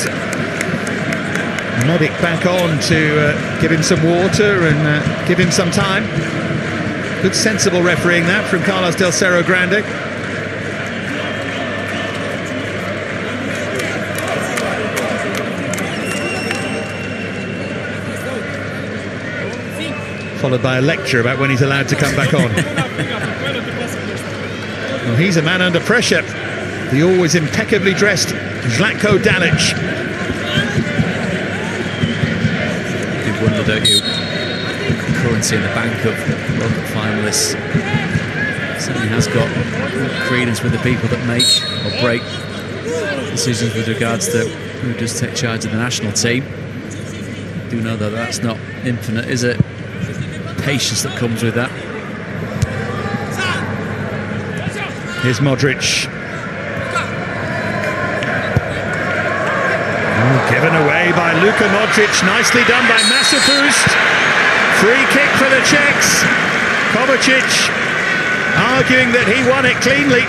Medic back on to give him some water and give him some time. Good sensible refereeing that from Carlos Del Cerro Grande. Followed by a lecture about when he's allowed to come back on. Well, he's a man under pressure. The always impeccably dressed Zlatko Dalic. You wonder, don't you? Currency in the bank of World Cup finalists certainly has got credence with the people that make or break decisions with regards to who does take charge of the national team. I do know that that's not infinite, is it? Patience that comes with that. Here's Modric. Given away by Luka Modric. Nicely done by Masopust. Free kick for the Czechs. Kovacic arguing that he won it cleanly.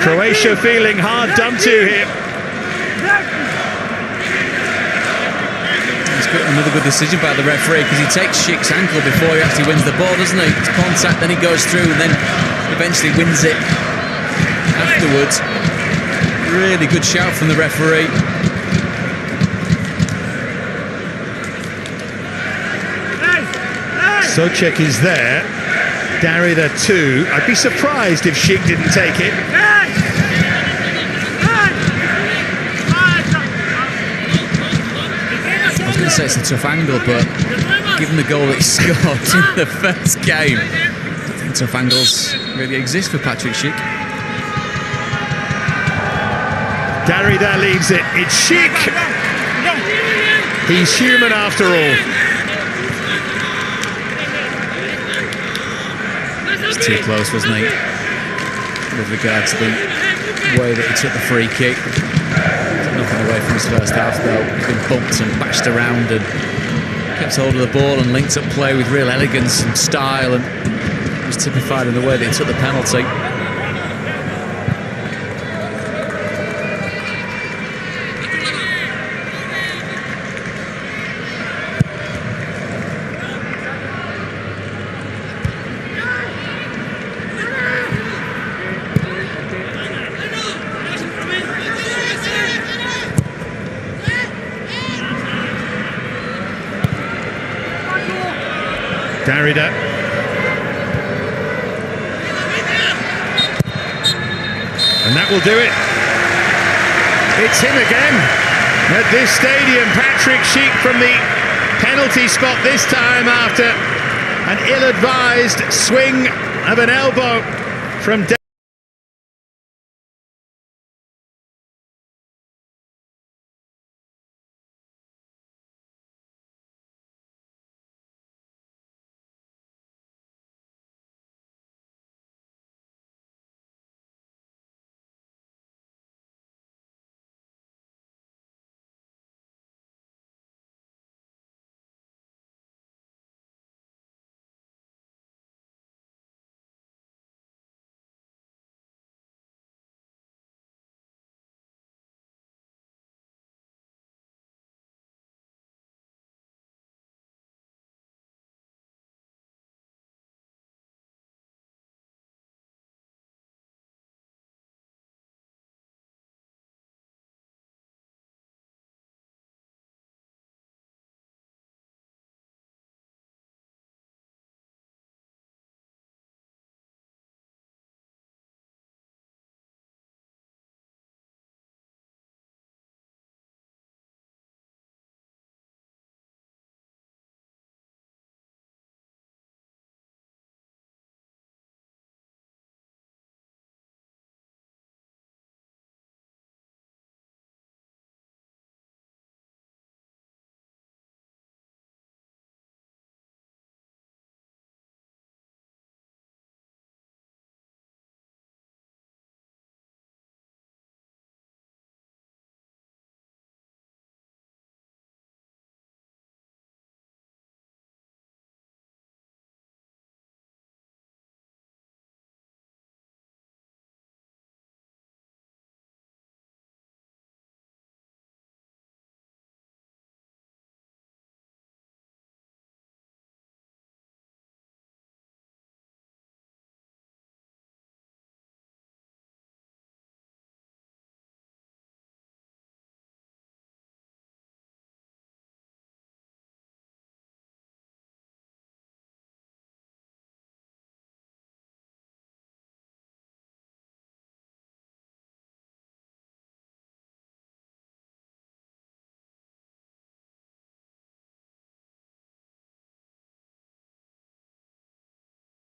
Croatia feeling hard done to here. It's got another good decision by the referee, because he takes Schick's ankle before he actually wins the ball, doesn't he? It's contact, then he goes through and then eventually wins it afterwards. Really good shout from the referee. Socek is there. Darida too. I'd be surprised if Schick didn't take it. I was going to say it's a tough angle, but given the goal that he scored in the first game, I don't think tough angles really exist for Patrick Schick. Darida leaves it. It's Schick. He's human after all. Too close, wasn't he? With regard to the way that he took the free kick. Nothing away from his first half though. He's been bumped and bashed around and kept hold of the ball and linked up play with real elegance and style, and it was typified in the way that he took the penalty. Darida. And that will do it. It's him again. At this stadium, Patrick Schick from the penalty spot, this time after an ill-advised swing of an elbow from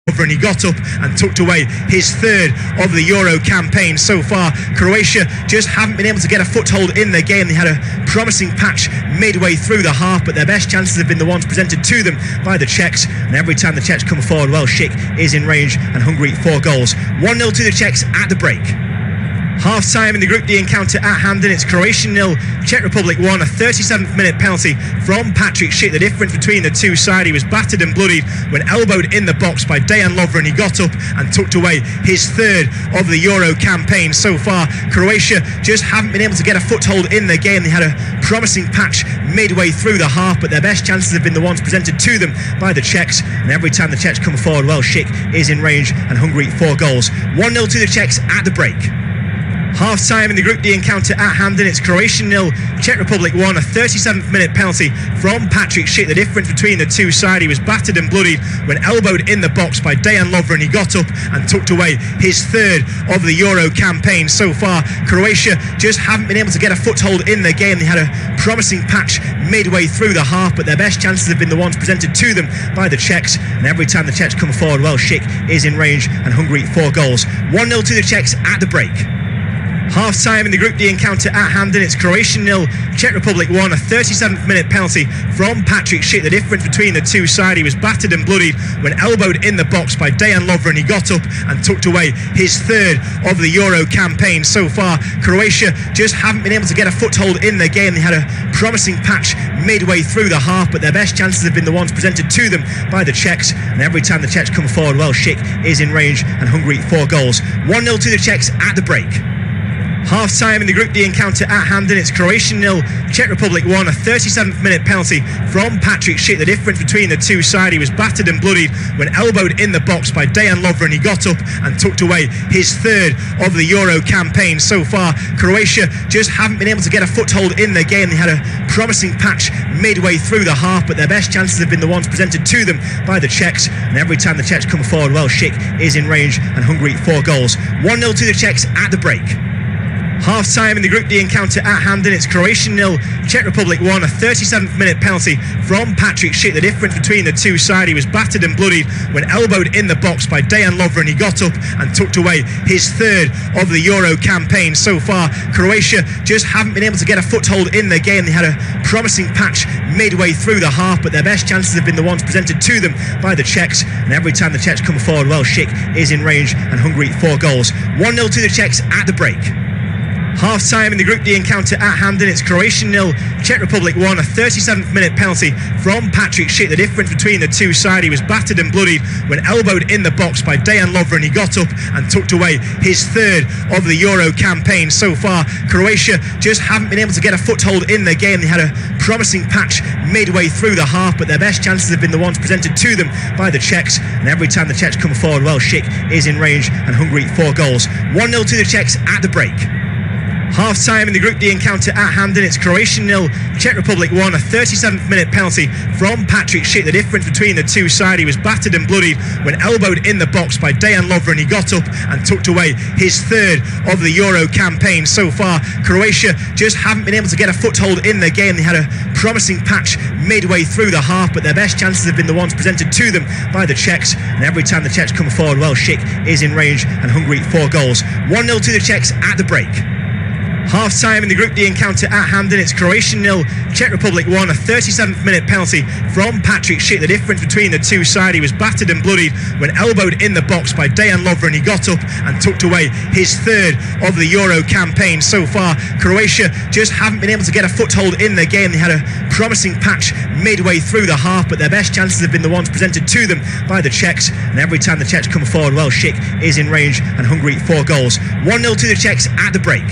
and he got up and tucked away his third of the Euro campaign so far. Croatia just haven't been able to get a foothold in the game. They had a promising patch midway through the half, but their best chances have been the ones presented to them by the Czechs, and every time the Czechs come forward, well, Schick is in range and hungry for goals. 1-0 to the Czechs at the break. Half time in the Group D encounter at Hampden. It's Croatia 0, Czech Republic 1. A 37th minute penalty from Patrick Schick. The difference between the two sides, he was battered and bloodied when elbowed in the box by Dejan Lovren. He got up and tucked away his third of the Euro campaign so far. Croatia just haven't been able to get a foothold in the game. They had a promising patch midway through the half, but their best chances have been the ones presented to them by the Czechs, and every time the Czechs come forward, well, Schick is in range and hungry for goals. 1-0 to the Czechs at the break. Half time in the Group D encounter at Hampden. It's Croatia 0, Czech Republic 1. A 37th minute penalty from Patrick Schick. The difference between the two sides, he was battered and bloodied when elbowed in the box by Dejan Lovren. He got up and tucked away his third of the Euro campaign so far. Croatia just haven't been able to get a foothold in the game. They had a promising patch midway through the half, but their best chances have been the ones presented to them by the Czechs, and every time the Czechs come forward, well, Schick is in range and hungry for goals. 1-0 to the Czechs at the break. Half time in the Group D encounter at Hampden. It's Croatia 0, Czech Republic 1. A 37th minute penalty from Patrick Schick. The difference between the two sides, he was battered and bloodied when elbowed in the box by Dejan Lovren. He got up and tucked away his third of the Euro campaign so far. Croatia just haven't been able to get a foothold in the game. They had a promising patch midway through the half, but their best chances have been the ones presented to them by the Czechs, and every time the Czechs come forward, well, Schick is in range and hungry for goals. 1-0 to the Czechs at the break. Half time in the Group D encounter at Hampden. It's Croatia 0, Czech Republic 1. A 37th minute penalty from Patrick Schick. The difference between the two sides, he was battered and bloodied when elbowed in the box by Dejan Lovren. He got up and tucked away his third of the Euro campaign so far. Croatia just haven't been able to get a foothold in the game. They had a promising patch midway through the half, but their best chances have been the ones presented to them by the Czechs, and every time the Czechs come forward, well, Schick is in range and hungry for goals. 1-0 to the Czechs at the break. Half time in the Group D encounter at Hampden. It's Croatia 0, Czech Republic 1. A 37th minute penalty from Patrick Schick. The difference between the two sides, he was battered and bloodied when elbowed in the box by Dejan Lovren. He got up and tucked away his third of the Euro campaign so far. Croatia just haven't been able to get a foothold in the game. They had a promising patch midway through the half, but their best chances have been the ones presented to them by the Czechs, and every time the Czechs come forward, well, Schick is in range and hungry for goals. 1-0 to the Czechs at the break. Half time in the Group D encounter at Hampden. It's Croatia 0, Czech Republic 1. A 37th minute penalty from Patrick Schick. The difference between the two sides, he was battered and bloodied when elbowed in the box by Dejan Lovren. He got up and tucked away his third of the Euro campaign so far. Croatia just haven't been able to get a foothold in the game. They had a promising patch midway through the half, but their best chances have been the ones presented to them by the Czechs, and every time the Czechs come forward, well, Schick is in range and hungry for goals. 1-0 to the Czechs at the break. Half time in the Group D encounter at Hampden. It's Croatia 0, Czech Republic 1. A 37th minute penalty from Patrick Schick. The difference between the two sides, he was battered and bloodied when elbowed in the box by Dejan Lovren. He got up and tucked away his third of the Euro campaign so far. Croatia just haven't been able to get a foothold in the game. They had a promising patch midway through the half, but their best chances have been the ones presented to them by the Czechs, and every time the Czechs come forward, well, Schick is in range and hungry for goals. 1-0 to the Czechs at the break. Half time in the Group D encounter at Hampden. It's Croatia 0, Czech Republic 1. A 37th minute penalty from Patrick Schick. The difference between the two sides, he was battered and bloodied when elbowed in the box by Dejan Lovren. He got up and tucked away his third of the Euro campaign so far. Croatia just haven't been able to get a foothold in the game. They had a promising patch midway through the half, but their best chances have been the ones presented to them by the Czechs, and every time the Czechs come forward, well, Schick is in range and hungry for goals. 1-0 to the Czechs at the break.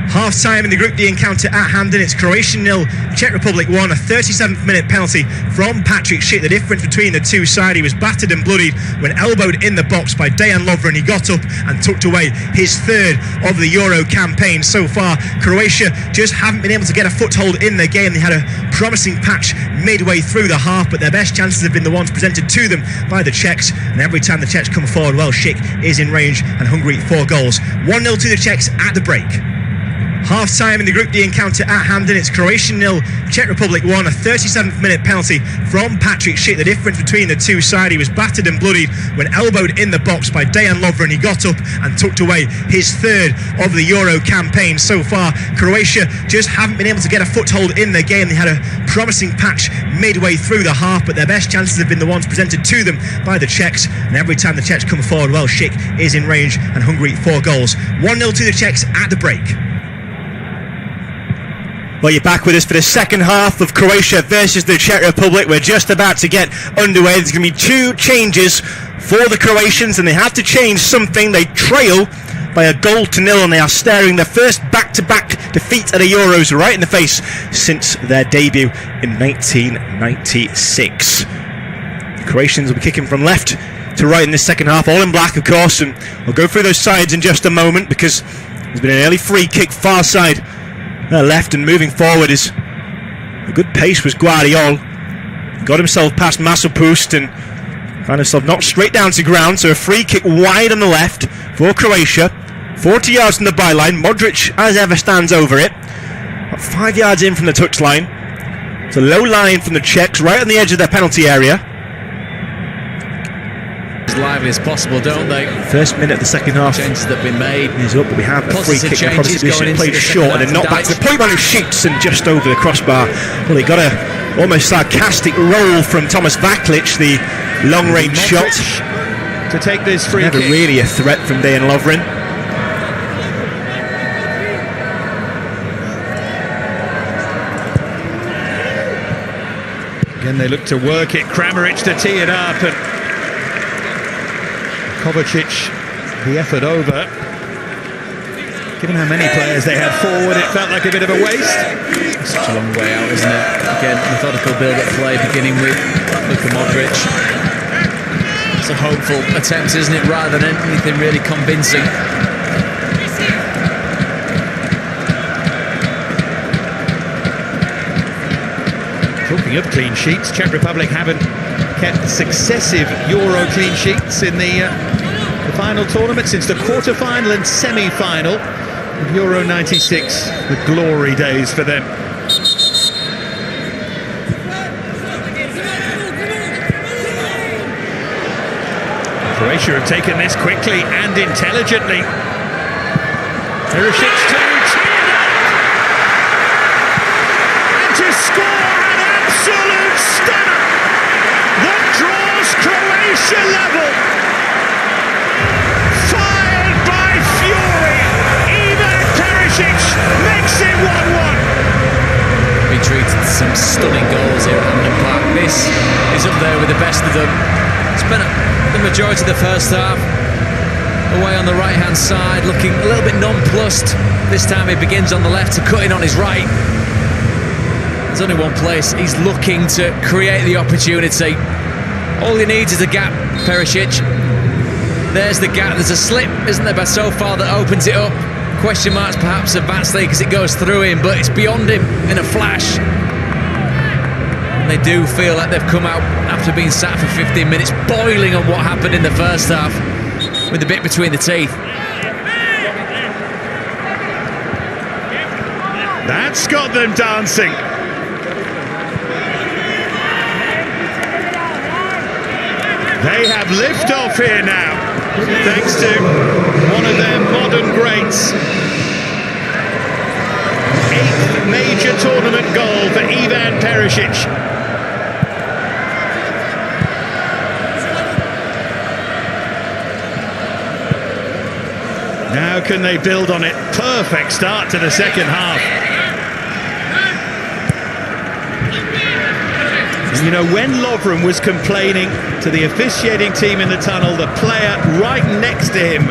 Half time in the Group D encounter at Hampden. It's Croatia 0, Czech Republic 1. A 37th minute penalty from Patrick Schick. The difference between the two sides, he was battered and bloodied when elbowed in the box by Dejan Lovren. He got up and tucked away his third of the Euro campaign so far. Croatia just haven't been able to get a foothold in the game. They had a promising patch midway through the half, but their best chances have been the ones presented to them by the Czechs, and every time the Czechs come forward, well, Schick is in range and hungry for goals. 1-0 to the Czechs at the break. Half-time in the Group D encounter at Hampden. It's Croatia 0, Czech Republic 1. A 37th minute penalty from Patrick Schick. The difference between the two sides, he was battered and bloodied when elbowed in the box by Dejan Lovren. He got up and tucked away his third of the Euro campaign so far. Croatia just haven't been able to get a foothold in the game. They had a promising patch midway through the half, but their best chances have been the ones presented to them by the Czechs. And every time the Czechs come forward, well, Schick is in range and hungry for goals. 1-0 to the Czechs at the break. Well, you're back with us for the second half of Croatia versus the Czech Republic. We're just about to get underway. There's going to be 2 changes for the Croatians, and they have to change something. They trail by a 1-0, and they are staring their first back-to-back defeat at the Euros right in the face since their debut in 1996. The Croatians will be kicking from left to right in this second half, all in black, of course, and we'll go through those sides in just a moment because there's been an early free kick far side left, and moving forward is a good pace was Guardiol. Got himself past Masopust and found himself knocked straight down to ground, so a free kick wide on the left for Croatia, 40 yards from the byline. Modric as ever stands over it, about 5 yards in from the touchline. It's a low line from the Czechs right on the edge of their penalty area. As lively as possible, don't they? First minute of the second half. Changes that have been made. Is up, but we have a free kick. The position played short and then knocked back to the point man who shoots and just over the crossbar. Well, he got a almost sarcastic roll from Thomas Vaklic, the long-range shot. To take this free kick. Never really a threat from Dejan Lovren. Again, they look to work it. Kramaric to tee it up, and Kovacic, the effort over. Given how many players they had forward, it felt like a bit of a waste. Such a long way out, isn't it? Again, methodical build-up play, beginning with Luka Modric. It's a hopeful attempt, isn't it, rather than anything really convincing. Talking of clean sheets, Czech Republic haven't kept successive Euro clean sheets in the final tournament since the quarter-final and semi-final of Euro 96, the glory days for them. Croatia have taken this quickly and intelligently. Perisic to and to score an absolute stunner that draws Croatia level. Fired by fury, Ivan Perisic makes it 1-1. We treated some stunning goals here at Hampden Park. This is up there with the best of them. Spent the majority of the first half away on the right-hand side, looking a little bit nonplussed. This time he begins on the left to cut in on his right. There's only one place. He's looking to create the opportunity. All he needs is a gap, Perisic. There's the gap. There's a slip, isn't there, by so far that opens it up. Question marks perhaps of Vatsley because it goes through him, but it's beyond him in a flash. And they do feel like they've come out after being sat for 15 minutes, boiling on what happened in the first half, with the bit between the teeth. That's got them dancing. They have liftoff here now, thanks to one of their modern greats. 8th major tournament goal for Ivan Perisic. Now can they build on it? Perfect start to the second half. And you know, when Lovren was complaining to the officiating team in the tunnel, the player right next to him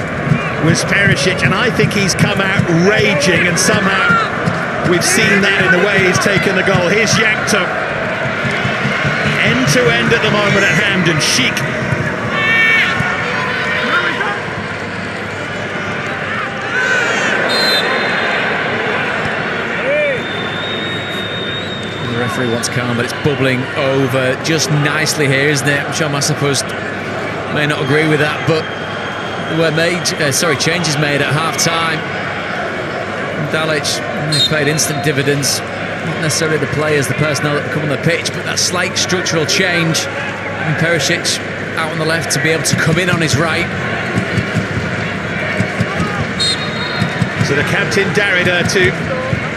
was Perisic, and I think he's come out raging, and somehow we've seen that in the way he's taken the goal. Here's Yankto. End-to-end at the moment at Hampden. Schick. The referee wants calm, but it's bubbling over just nicely here, isn't it? I'm sure Masopust may not agree with that, but there were changes made at half-time. Dalic, they've paid instant dividends. Not necessarily the players, the personnel that come on the pitch, but that slight structural change. And Perisic out on the left to be able to come in on his right. So the captain Darida to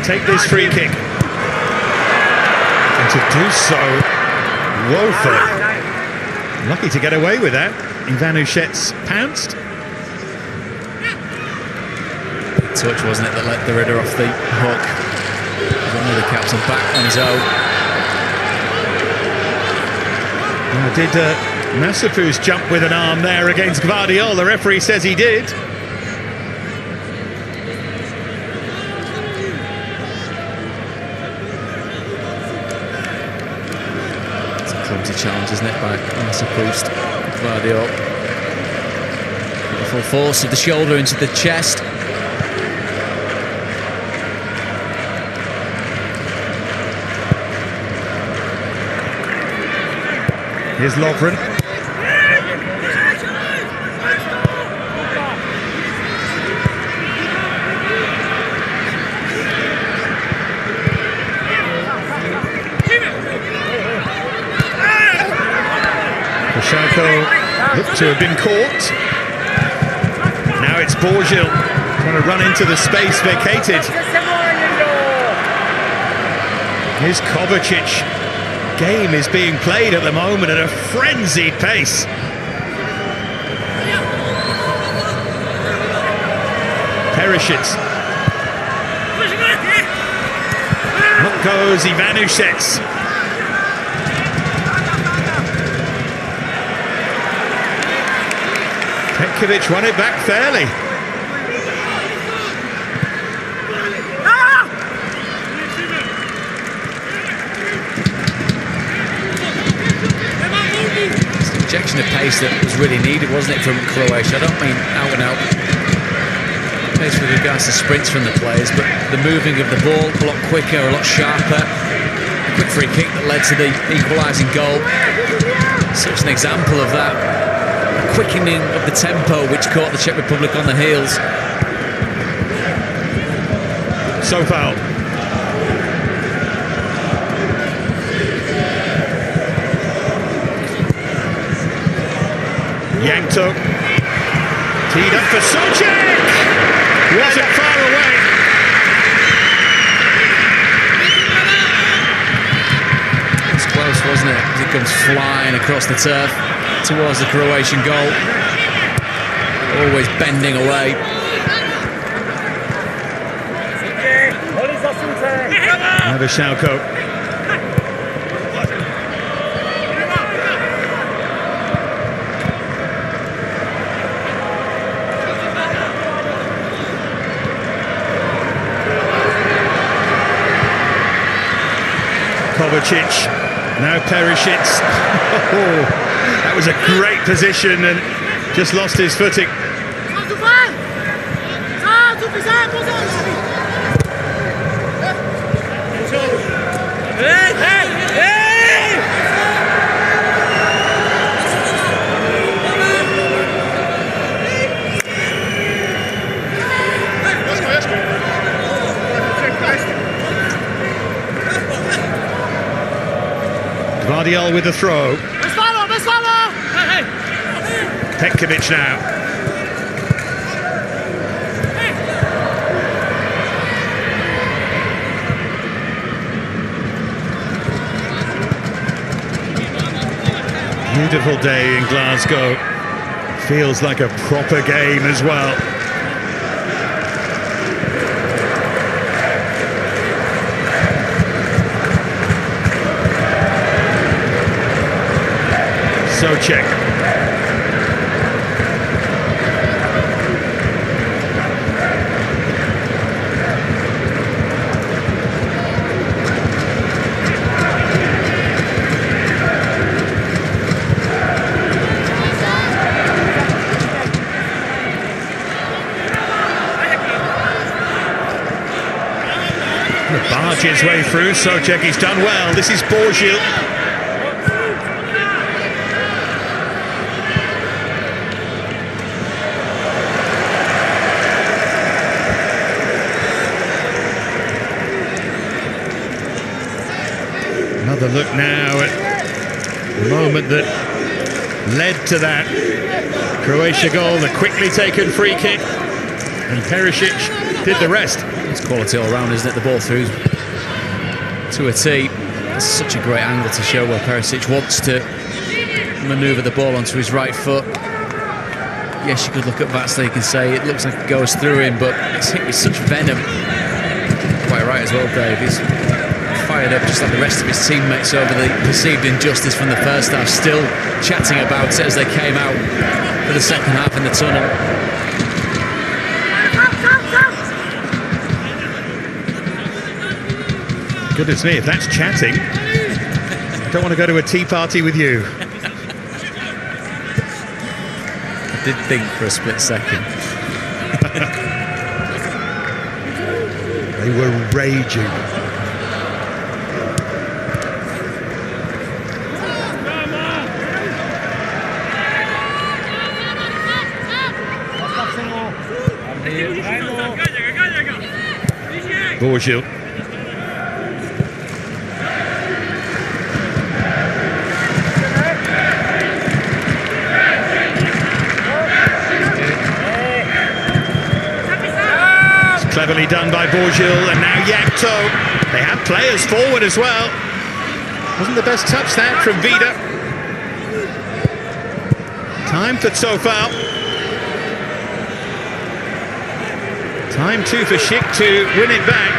take this free kick. And to do so woefully. Lucky to get away with that. Ivanušec pounced. Touch, wasn't it, that let Darida off the hook. Only the captain back on his own. Now, did Masopoulos jump with an arm there against Gvardiol? The referee says he did. It's a clumsy challenge, isn't it, by Masopoulos? Gvardiol. The full force of the shoulder into the chest. Here's Lovren. Koscielko looked to have been caught. Now it's Borgil trying to run into the space vacated. Here's Kovacic. Game is being played at the moment at a frenzied pace. Perisic. Up goes Ivanušec. Petkovic won it back fairly. Injection of pace that was really needed, wasn't it, from Croatia? I don't mean out and out pace with regards to sprints from the players, but the moving of the ball a lot quicker, a lot sharper. A quick free kick that led to the equalising goal. Such an example of that quickening of the tempo which caught the Czech Republic on the heels. So foul. Yankto, teed up for Socek, wasn't far away. It's close, wasn't it? As it comes flying across the turf towards the Croatian goal. Always bending away. Koscielko. Kovacic, now Perisic. Oh, that was a great position and just lost his footing. Gvardiol with the throw. Petkovic now. Beautiful day in Glasgow. Feels like a proper game as well. Socek. Barge his way through. Socek, he's done well. This is Borgil. Have a look now at the moment that led to that Croatia goal, the quickly taken free kick, and Perisic did the rest. It's quality all round, isn't it? The ball through to a tee. It's such a great angle to show where Perisic wants to manoeuvre the ball onto his right foot. Yes, you could look at Václav and say it looks like it goes through him, but it's hit with such venom. Quite right as well, Dave. He's fired up just like the rest of his teammates over the perceived injustice from the first half, still chatting about it as they came out for the second half in the tunnel. Goodness me, if that's chatting, I don't want to go to a tea party with you. I did think for a split second. They were raging. Borgil. Cleverly done by Borgil, and now Yakto. They have players forward as well. Wasn't the best touch that from Vida. Time for Tsofal. Time too for Schick to win it back.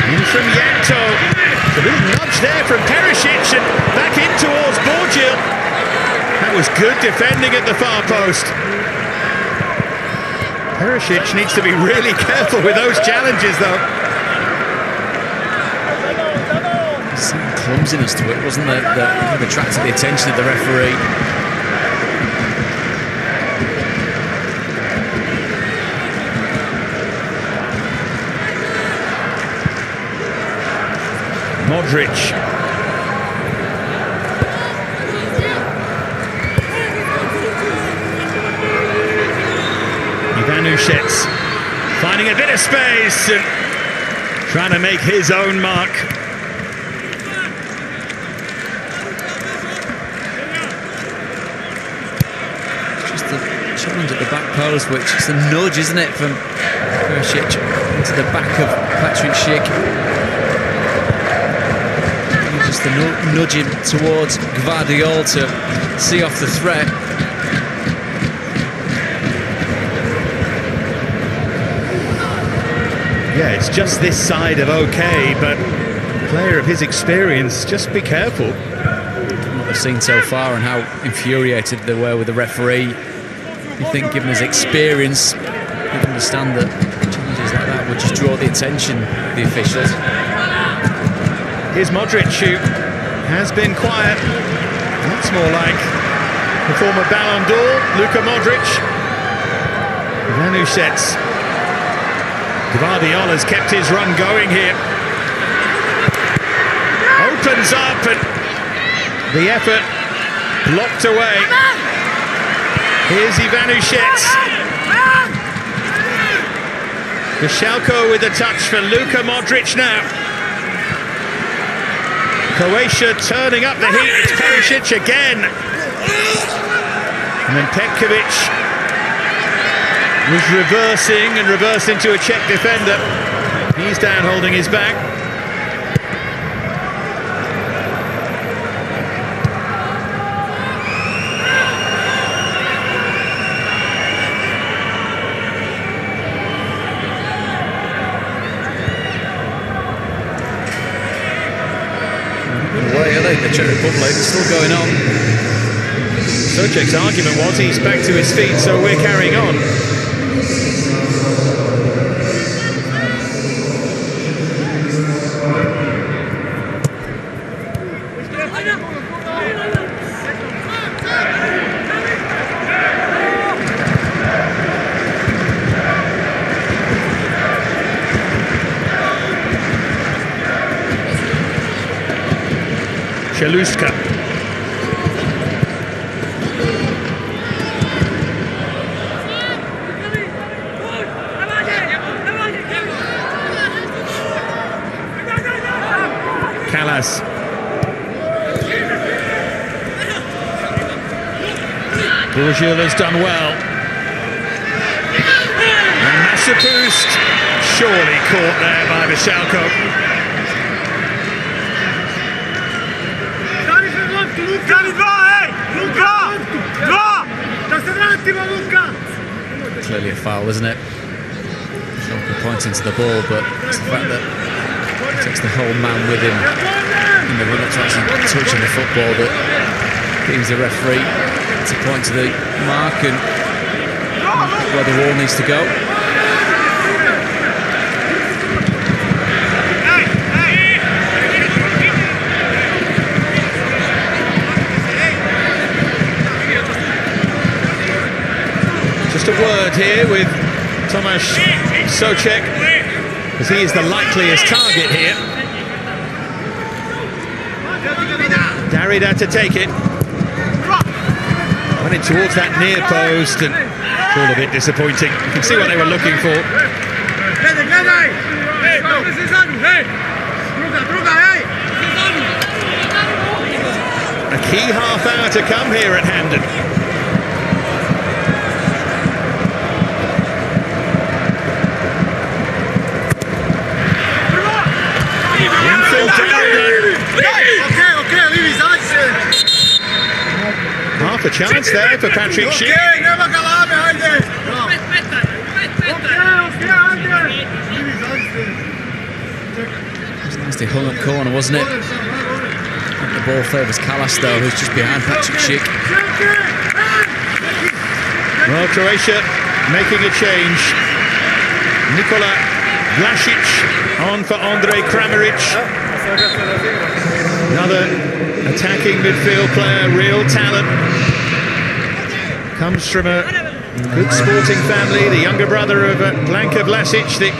In from Yakto. A little nudge there from Perisic, and back in towards Borgil. That was good defending at the far post. Perisic needs to be really careful with those challenges, though. Some clumsiness to it, wasn't there, that attracted the attention of the referee. Modric. Ivanušec finding a bit of space and trying to make his own mark. Just the challenge at the back post, which is a nudge, isn't it, from Perisic into the back of Patrick Schick. Just the nudging towards Gvardiol to see off the threat. Yeah, it's just this side of okay, but a player of his experience, just be careful. Given what they've seen so far and how infuriated they were with the referee, you think given his experience, you understand that challenges like that would just draw the attention of the officials. Here's Modric, who has been quiet. That's more like the former Ballon d'Or, Luka Modric. Ivanušec. Gvardiol has kept his run going here. Opens up, and the effort blocked away. Here's Ivanušec. Gashalko with a touch for Luka Modric now. Croatia turning up the heat. It's Perisic again. And then Petkovic was reversing and reversed into a Czech defender. He's down holding his back. The Czech Republic is still going on. Souček's argument was he's back to his feet, so we're carrying on. Cheluska. Bourgeul has done well. And Massapust surely caught there by Vishalko. Clearly a foul, isn't it? Vishalko pointing to the ball, but it's the fact that he takes the whole man with him in the run-up to actually touching the football that gives the referee to point to the mark and where the ball needs to go. Just a word here with Tomasz Souček, as he is the likeliest target here. Darida to take it. Running towards that near post, and it's all a bit disappointing. You can see what they were looking for. A key half hour to come here at Hampden. Half a chance there for Patrick Schick. Nasty hung up corner, wasn't it? The ball favours Kalas though, who's just behind Patrick Schick. Well, Croatia making a change. Nikola Vlasic on for Andrej Kramaric. Another attacking midfield player, real talent. Comes from a good sporting family, the younger brother of Blanka Vlasic, the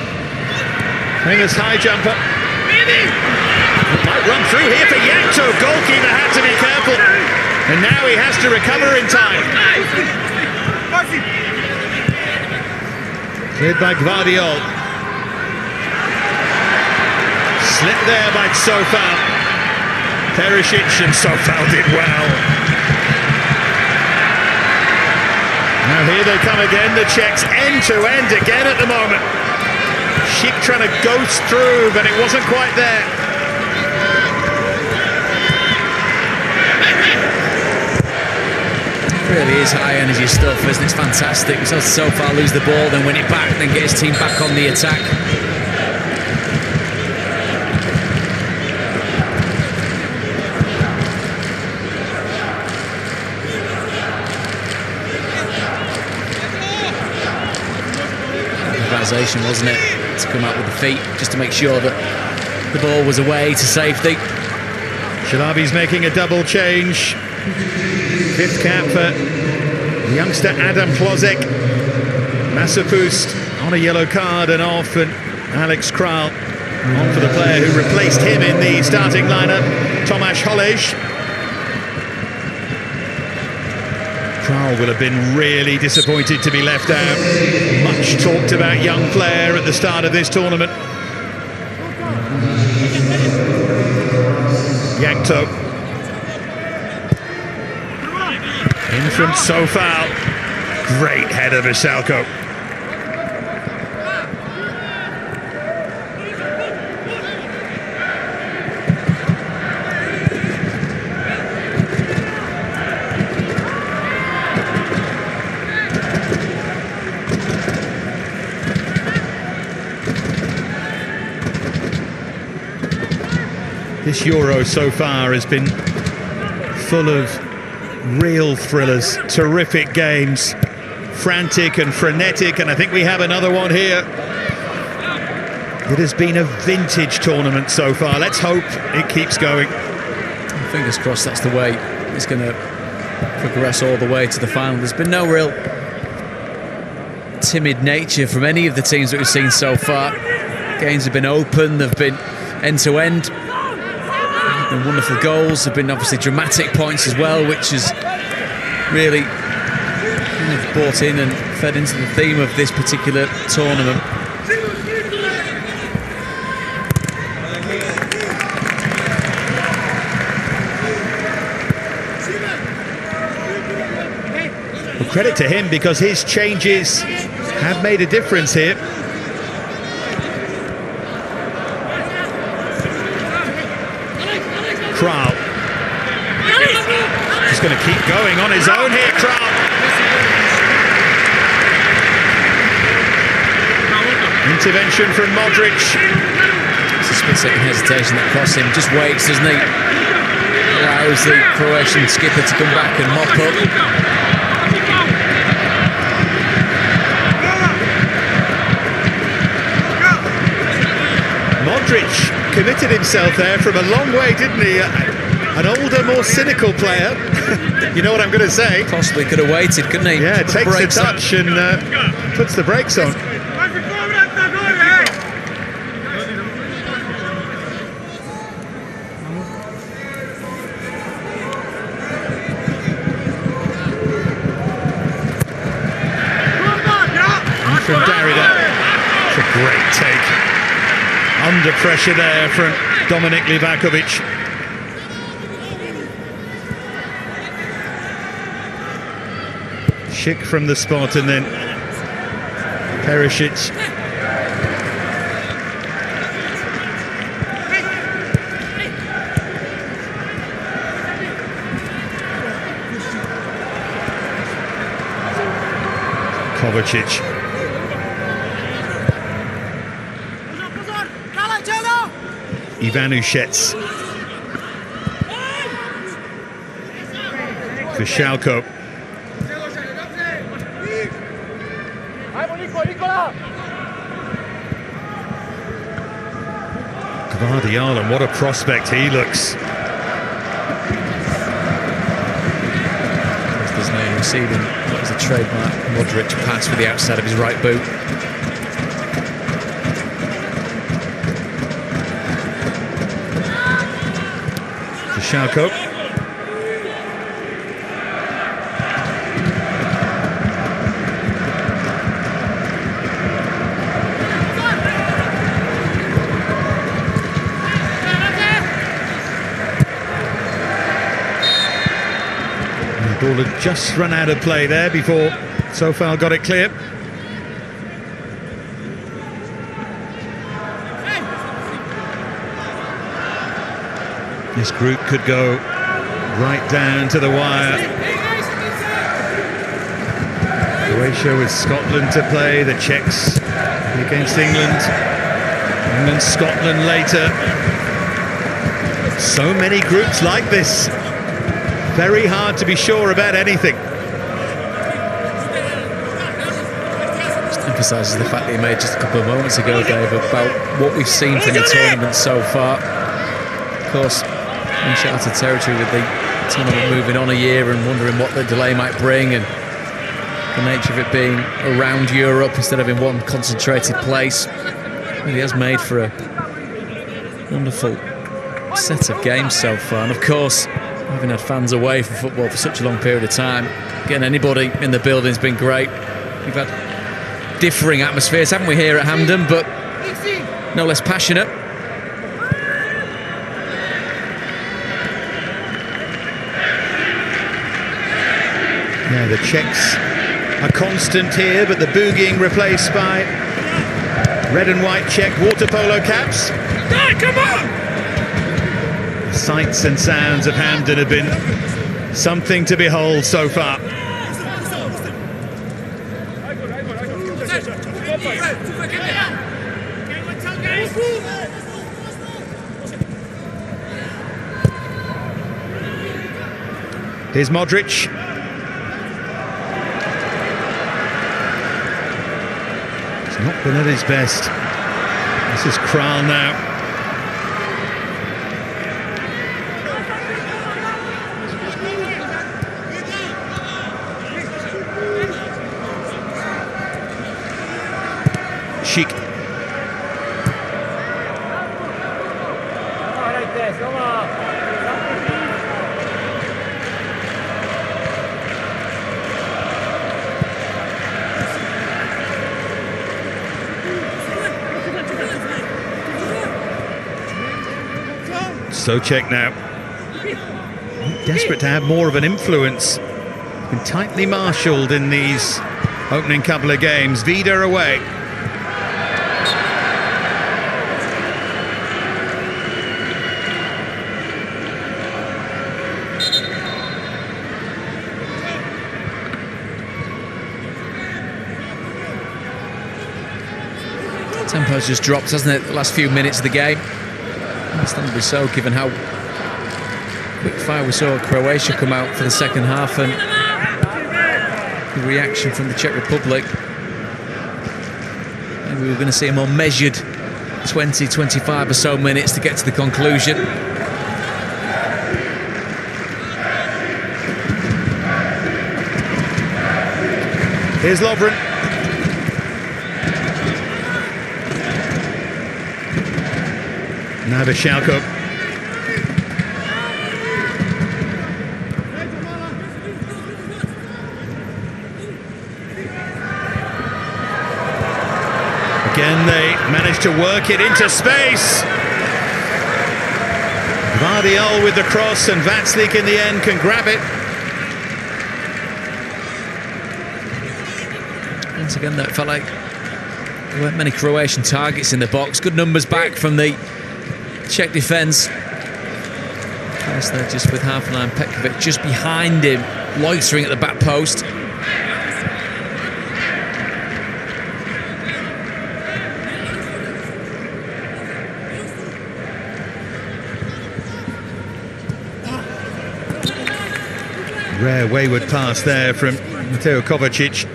famous high jumper. Might run through here for Yankto. Goalkeeper had to be careful. And now he has to recover in time. Cleared by Gvardiol. Slipped there by Sofal. Perisic, and Sofal did well. Now here they come again, the Czechs end to end again at the moment. Schick trying to ghost through, but it wasn't quite there. It really is high energy stuff, isn't it? It's fantastic. So far lose the ball, then win it back, then get his team back on the attack. Improvisation, wasn't it? To come out with the feet, just to make sure that the ball was away to safety. Silhavy's making a double change. Fifth cap for youngster Adam Klozek. Massapust on a yellow card and off, and Alex Kral on for the player who replaced him in the starting lineup, Tomasz Holej. Kral will have been really disappointed to be left out. Much talked about young player at the start of this tournament. Yankto. In from Sofal. Great header, Vishalko. This Euro so far has been full of real thrillers, terrific games, frantic and frenetic, and I think we have another one here. It has been a vintage tournament so far. Let's hope it keeps going. Fingers crossed that's the way it's going to progress all the way to the final. There's been no real timid nature from any of the teams that we've seen so far. Games have been open, they've been end-to-end. Been wonderful goals, there have been obviously dramatic points as well, which has really brought in and fed into the theme of this particular tournament. credit to him because his changes have made a difference here. Kral. He's going to keep going on his own here, Kral. Intervention from Modric. It's a split-second hesitation, that cross him. Just waits, doesn't he? Allows the Croatian skipper to come back and mop up. Modric committed himself there from a long way, didn't he? An older, more cynical player. You know what I'm going to say? Possibly could have waited, couldn't he? Yeah, takes the touch and puts the brakes on. From Darida. It's a great take. Under pressure there from Dominik Livakovic. Schick from the spot and then Perisic. Kovacic. Ivanushets. Vishalko. Gvardiol, and what a prospect he looks. There's no receiving what was a trademark Modric pass with the outside of his right boot. Vishalko. The ball had just run out of play there before Sofal got it clear. This group could go right down to the wire. Croatia with Scotland to play, the Czechs against England, England, Scotland later. So many groups like this. Very hard to be sure about anything. Just emphasises the fact that he made just a couple of moments ago, Dave, about what we've seen from the tournament so far. Of course, uncharted territory with the tournament moving on a year and wondering what the delay might bring, and the nature of it being around Europe instead of in one concentrated place. Really has made for a wonderful set of games so far, and of course, having had fans away from football for such a long period of time, getting anybody in the building's been great. We've had differing atmospheres, haven't we, here at Hampden, but no less passionate. Yeah, the Czechs are constant here, but the boogieing replaced by red and white Czech water polo caps. Come on! The sights and sounds of Hampden have been something to behold so far. Here's Modric. Not been at his best. This is Kral now. Schick. Socek now. Desperate to have more of an influence Been tightly marshalled in these opening couple of games. Vida away. Tempo's just dropped, hasn't it, the last few minutes of the game? Understandably so, given how quick fire we saw Croatia come out for the second half and the reaction from the Czech Republic. And we were going to see a more measured 20-25 or so minutes to get to the conclusion. Here's Lovren. Now Vishalko. Again, they managed to work it into space. Gvardiol with the cross, and Vatslik in the end can grab it. Once again, that felt like there weren't many Croatian targets in the box. Good numbers back from the Czech defence. First there just with half an eye, Petkovic just behind him, loitering at the back post. Rare wayward pass there from Mateo Kovacic.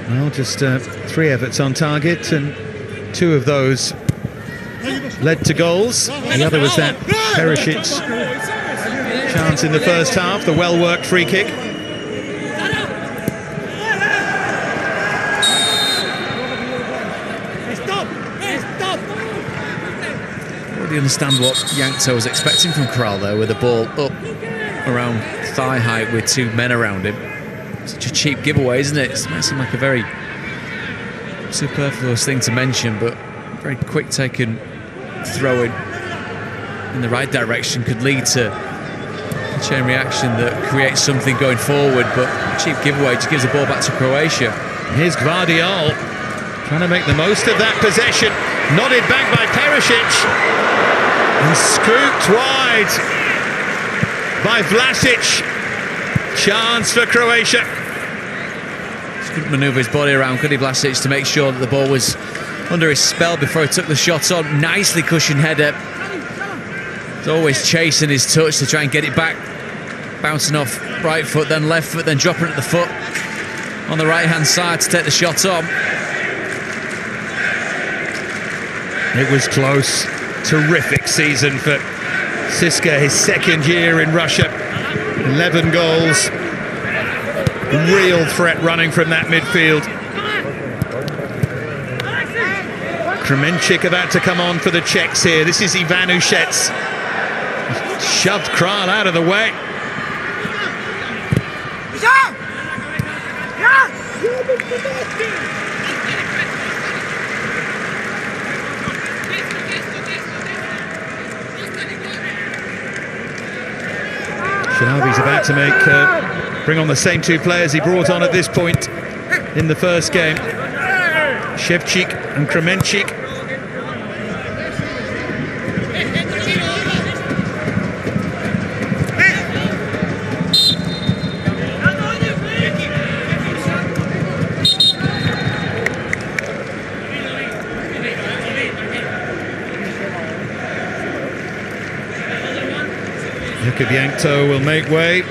Well, just 3 efforts on target, and 2 of those led to goals. The other was that Perisic chance in the first half, the well-worked free kick. Already understand what Yankto was expecting from Kral there, with the ball up around thigh height with 2 men around him. Such a cheap giveaway, isn't it? It might seem like a very superfluous thing to mention, but very quick taken throw in the right direction could lead to a chain reaction that creates something going forward, but cheap giveaway just gives the ball back to Croatia. Here's Gvardiol trying to make the most of that possession. Nodded back by Perisic and scooped wide by Vlasic. Chance for Croatia. Just couldn't manoeuvre his body around, could he, Vlasic, to make sure that the ball was under his spell before he took the shot on. Nicely cushioned header. He's always chasing his touch to try and get it back. Bouncing off right foot, then left foot, then dropping at the foot on the right-hand side to take the shot on. It was close. Terrific season for Siska, his 2nd year in Russia. 11 goals. Real threat running from that midfield. Kremenchik about to come on for the Czechs here. This is Ivanushets. Shoved Kral out of the way. Silhavy's about to bring on the same 2 players he brought on at this point in the first game. Shevchik and Kremenchik. Yankto will make way.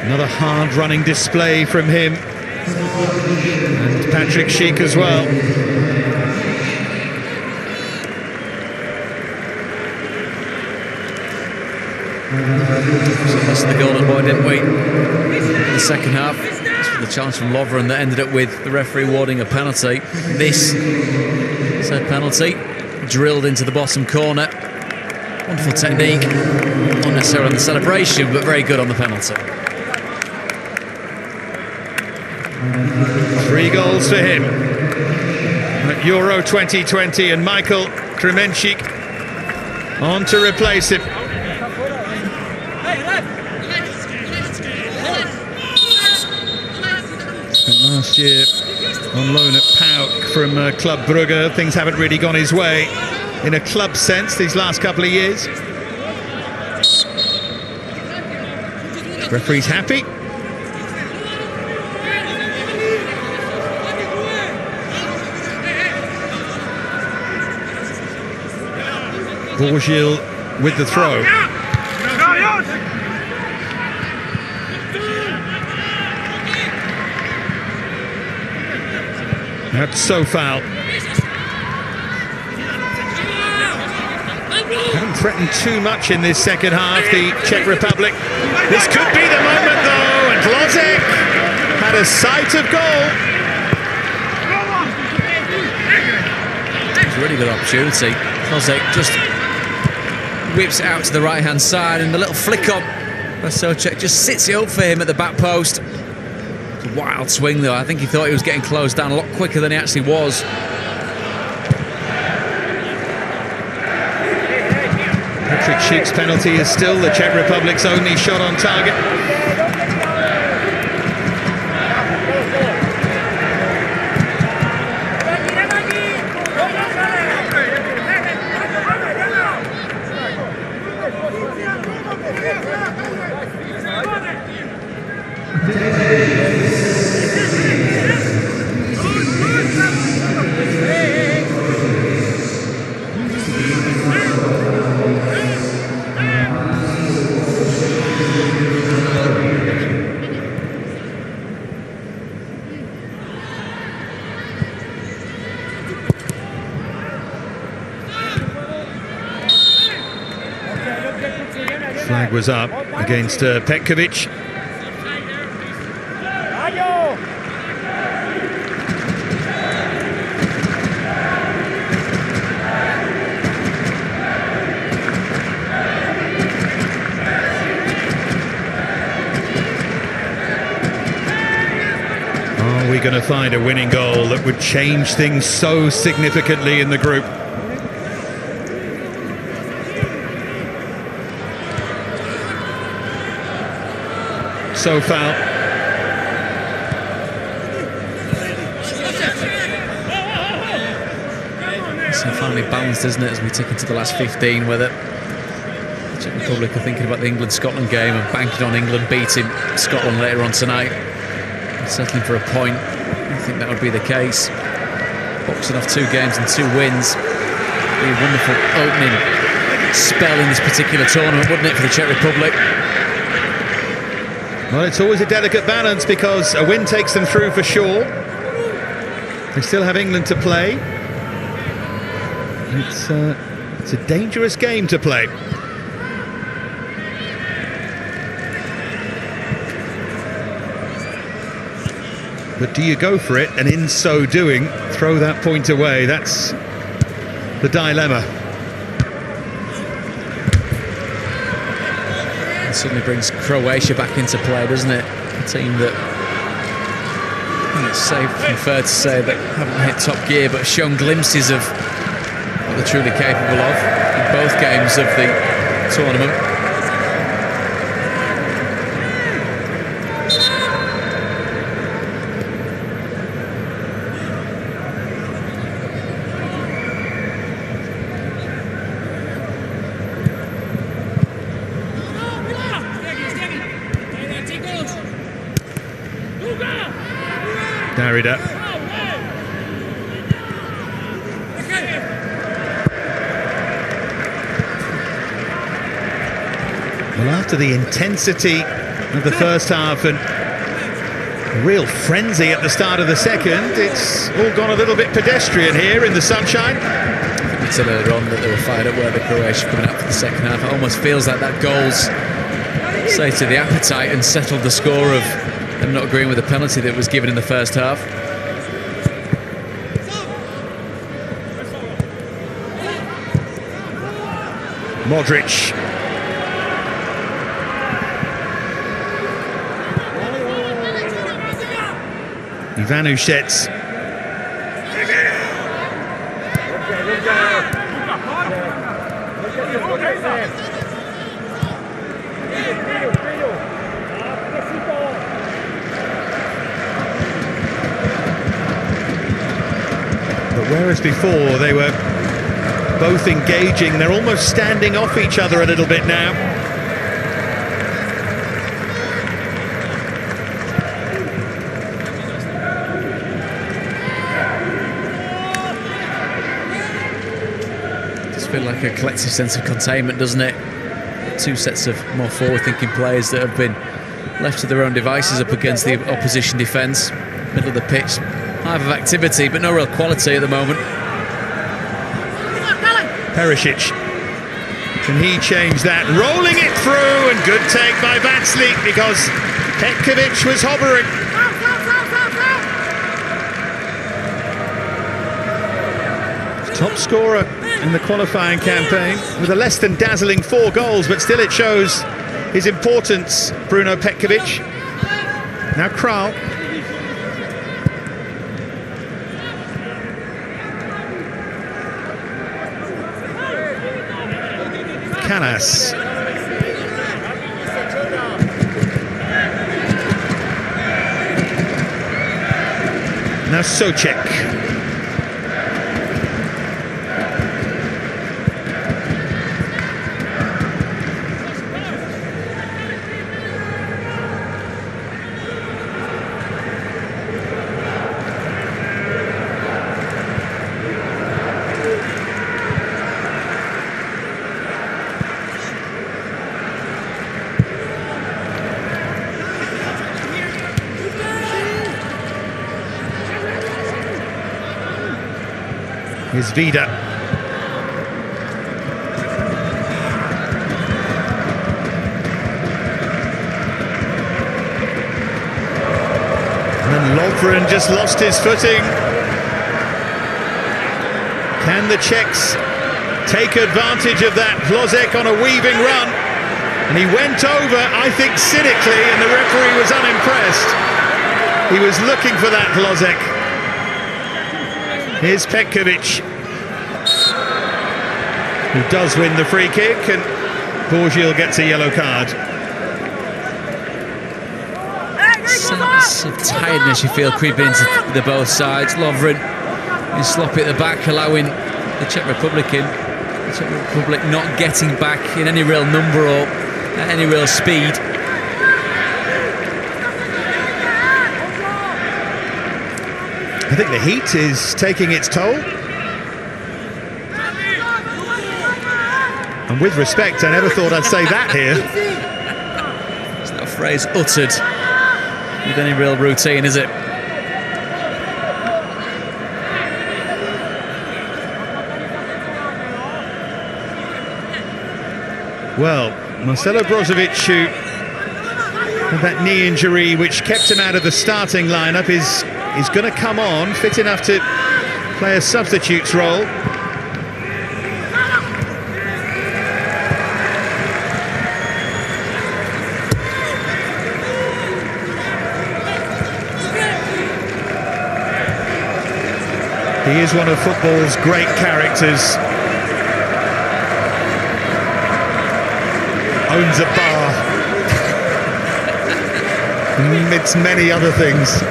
Another hard-running display from him. And Patrick Schick as well. So that's the golden boy, didn't we? In the second half, this was the chance from Lovren that ended up with the referee awarding a penalty. This is a penalty drilled into the bottom corner. Wonderful technique, not necessarily on the celebration, but very good on the penalty. 3 goals for him at Euro 2020, and Michael Kremenchik on to replace him. Last year on loan at PAOK from Club Brugge, things haven't really gone his way in a club sense these last couple of years. Referee's happy. Bourgil with the throw. That's so foul. Haven't threatened too much in this second half, the Czech Republic. This could be the moment though, and Vlozek had a sight of goal. It's a really good opportunity. Vlozek just whips it out to the right-hand side, and the little flick on by Souček just sits it up for him at the back post. It's a wild swing though. I think he thought he was getting closed down a lot quicker than he actually was. Patrick Schick's penalty is still the Czech Republic's only shot on target. Flag was up against Petkovic. Are we going to find a winning goal that would change things so significantly in the group? So foul. So finally balanced, isn't it, as we tick into the last 15, whether the Czech Republic are thinking about the England-Scotland game and banking on England beating Scotland later on tonight and settling for a point. I think that would be the case. Boxing off 2 games and 2 wins. Be a wonderful opening spell in this particular tournament, wouldn't it, for the Czech Republic? Well, it's always a delicate balance because a win takes them through for sure. They still have England to play. It's a dangerous game to play. But do you go for it and in so doing throw that point away? That's the dilemma. Suddenly brings Croatia back into play, doesn't it? A team that, I think it's safe and fair to say, that haven't hit top gear but shown glimpses of what they're truly capable of in both games of the tournament. Darida. Well, after the intensity of the first half and real frenzy at the start of the second, it's all gone a little bit pedestrian here in the sunshine. I think we said earlier on that they were fired up where the Croatia coming out for the second half. It almost feels like that goal's sated the appetite and settled the score of them not agreeing with the penalty that was given in the first half. Modric. Ivanušec. Whereas before they were both engaging, they're almost standing off each other a little bit now. Feel like a collective sense of containment, doesn't it? Two sets of more forward-thinking players that have been left to their own devices up against the opposition defence. Middle of the pitch, hive of activity, but no real quality at the moment. Perisic, can he change that? Rolling it through, and good take by Vatslik because Petkovic was hovering. Top scorer in the qualifying campaign with a less than dazzling 4 goals, but still it shows his importance, Bruno Petkovic. Now Kral. Canas. Now Socek. Here's Vida. And then Lovren just lost his footing. Can the Czechs take advantage of that? Vlozek on a weaving run. And he went over, I think, cynically, and the referee was unimpressed. He was looking for that, Vlozek. Here's Petkovic, who does win the free kick, and Borgil gets a yellow card. Sense of tiredness you feel creeping into the both sides. Lovren is sloppy at the back, allowing the Czech Republic in. The Czech Republic not getting back in any real number or at any real speed. I think the heat is taking its toll. And with respect, I never thought I'd say that here. It's not a phrase uttered with any real routine, is it? Well, Marcelo Brozovic, who had that knee injury which kept him out of the starting lineup, is going to come on, fit enough to play a substitute's role. He is one of football's great characters. Owns a bar amidst many other things.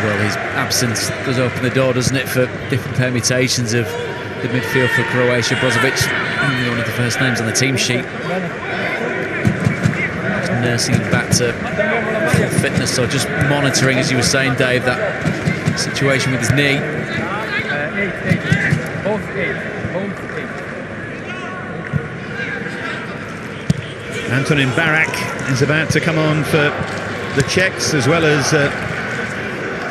His absence does open the door, doesn't it, for different permutations of the midfield for Croatia. Brozovic, one of the first names on the team sheet, just nursing him back to full fitness, or just monitoring, as you were saying, Dave, that situation with his knee. Antonin Barak is about to come on for the Czechs, as well as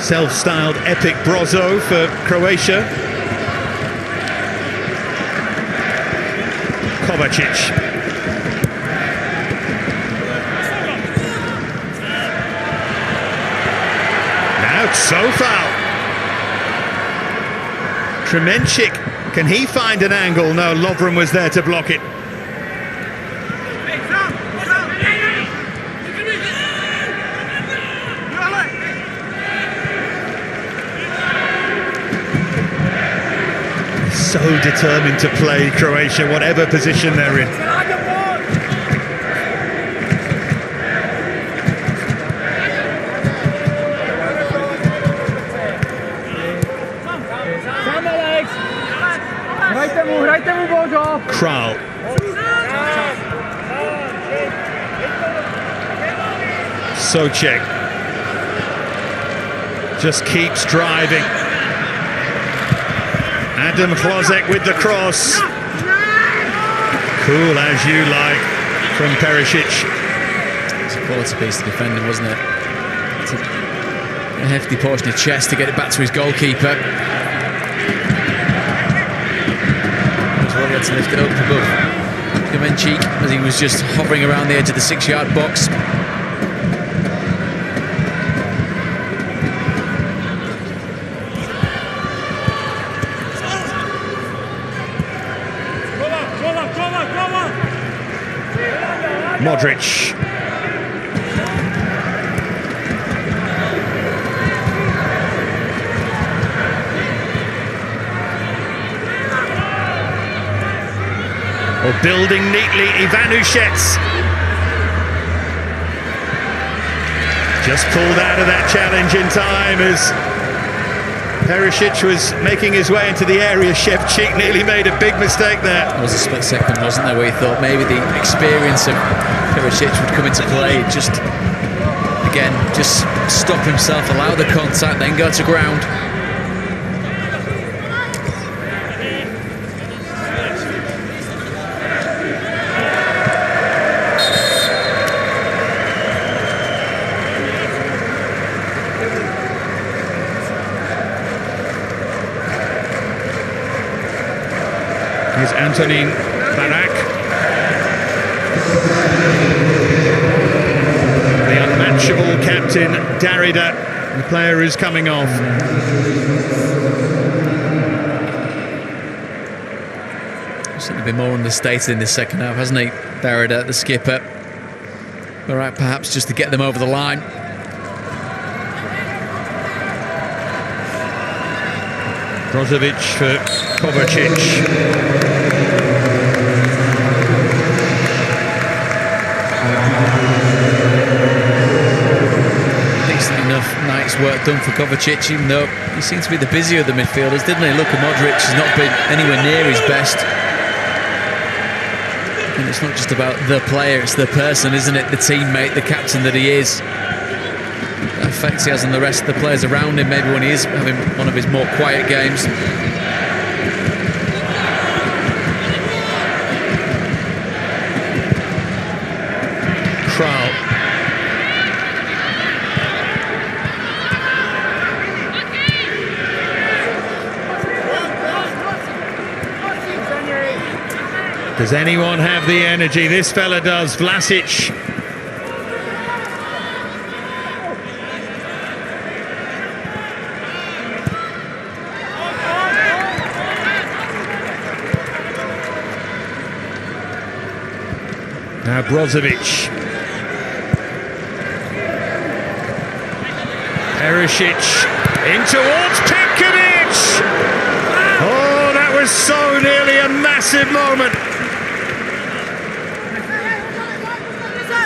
self-styled epic Brozo for Croatia. Kovacic. Now Sofal. Kremenchik, can he find an angle? No, Lovren was there to block it. So determined to play, Croatia, whatever position they're in. Kral. Souček just keeps driving. Adam Hlozek with the cross. Cool as you like from Perisic. It's a quality piece of defending, wasn't it? It's a hefty portion of chest to get it back to his goalkeeper. As well, he had to lift it up above Gamenchik as he was just hovering around the edge of the 6-yard box. Modric. Oh, building neatly, Ivanušec. Just pulled out of that challenge in time as Perisic was making his way into the area. Ševčík nearly made a big mistake there. There was a split second, wasn't there, where you thought maybe the experience of Perisic would come into play. Just, again, just stop himself, allow the contact, then go to ground. Here's Antonin Barak. The unmatchable captain, Darida, the player who's coming off. He's certainly been more understated in this second half, hasn't he? Darida, the skipper. Barak perhaps just to get them over the line. Brozovic for Kovacic. Decent enough night's work done for Kovacic, even though he seems to be the busier of the midfielders, didn't he? Look at Modric, has not been anywhere near his best. And it's not just about the player, it's the person, isn't it? The teammate, the captain that he is. The effects he has on the rest of the players around him, maybe when he is having one of his more quiet games. Kral. Does anyone have the energy? This fella does, Vlasic. Now Brozovic. Perisic in towards Petkovic. Oh, that was so nearly a massive moment.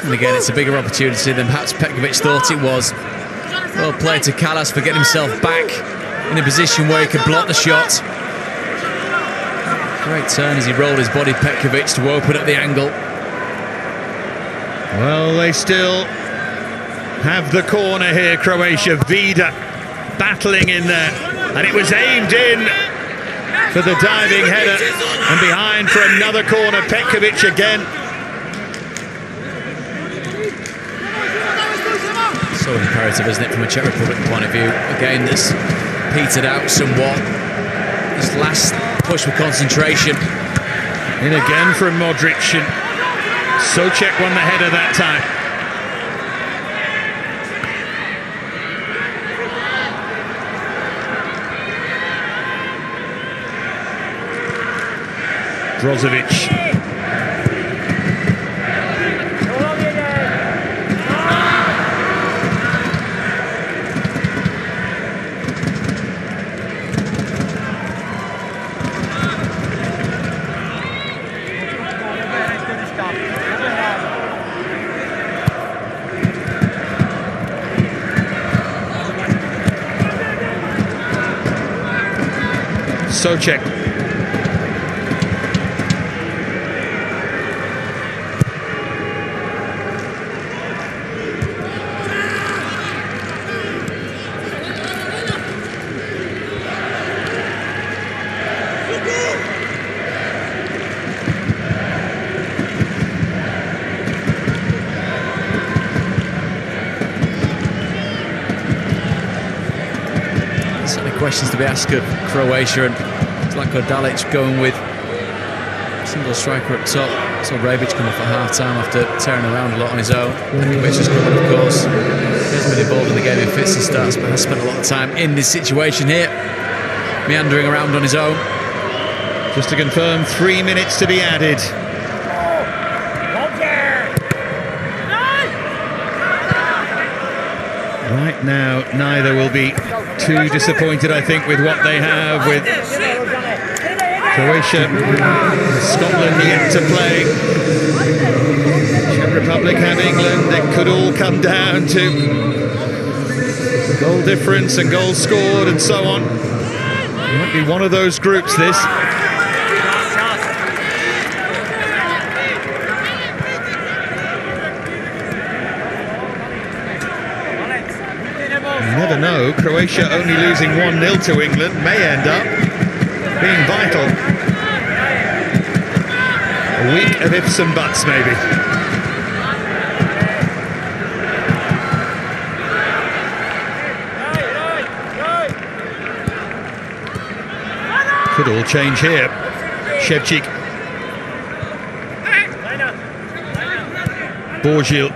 And again, it's a bigger opportunity than perhaps Petkovic thought it was. Well played to Kallas for getting himself back in a position where he could block the shot. Great turn as he rolled his body, Petkovic, to open up the angle. Well, they still have the corner here, Croatia. Vida battling in there. And it was aimed in for the diving header. And behind for another corner, Petkovic again. So imperative, isn't it, from a Czech Republic point of view? Again, that's petered out somewhat. This last push with concentration. In again from Modric. Souček won the header that time. Brozovic. Souček. Certainly questions to be asked of Croatia, and Zlatko Dalic going with single striker up top. So Rebic come off at half-time after tearing around a lot on his own. Kovačic's come on, of course. He hasn't been involved in the game in fits and starts, but has spent a lot of time in this situation here, meandering around on his own. Just to confirm, 3 minutes to be added. Right now, neither will be too disappointed, I think, with what they have, with Croatia, Scotland yet to play. Czech Republic have England. It could all come down to goal difference and goals scored and so on. It might be one of those groups, this. You never know, Croatia only losing 1-0 to England may end up being vital. A week of ifs and buts, maybe. Could all change here. Ševčík. Borgil.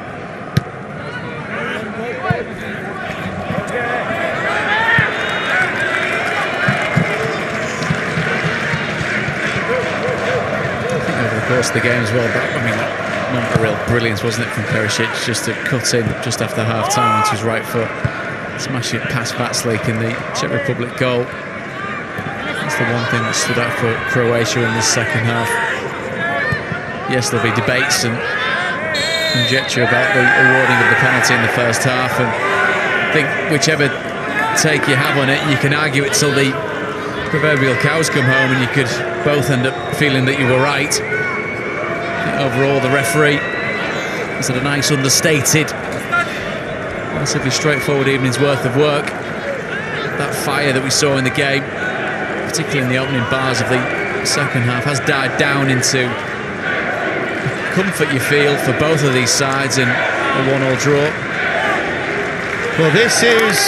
Of the game as well, but I mean, that moment of real brilliance, wasn't it, from Perisic, just to cut in just after half-time onto his right foot, smash it past Vaclík in the Czech Republic goal. That's the one thing that stood out for Croatia in this second half. Yes, there'll be debates and conjecture about the awarding of the penalty in the first half, and I think whichever take you have on it, you can argue it till the proverbial cows come home, and you could both end up feeling that you were right. Overall, the referee has had a nice, understated, relatively straightforward evening's worth of work. That fire that we saw in the game, particularly in the opening bars of the second half, has died down into comfort, you feel, for both of these sides in a 1-1 draw. Well, this is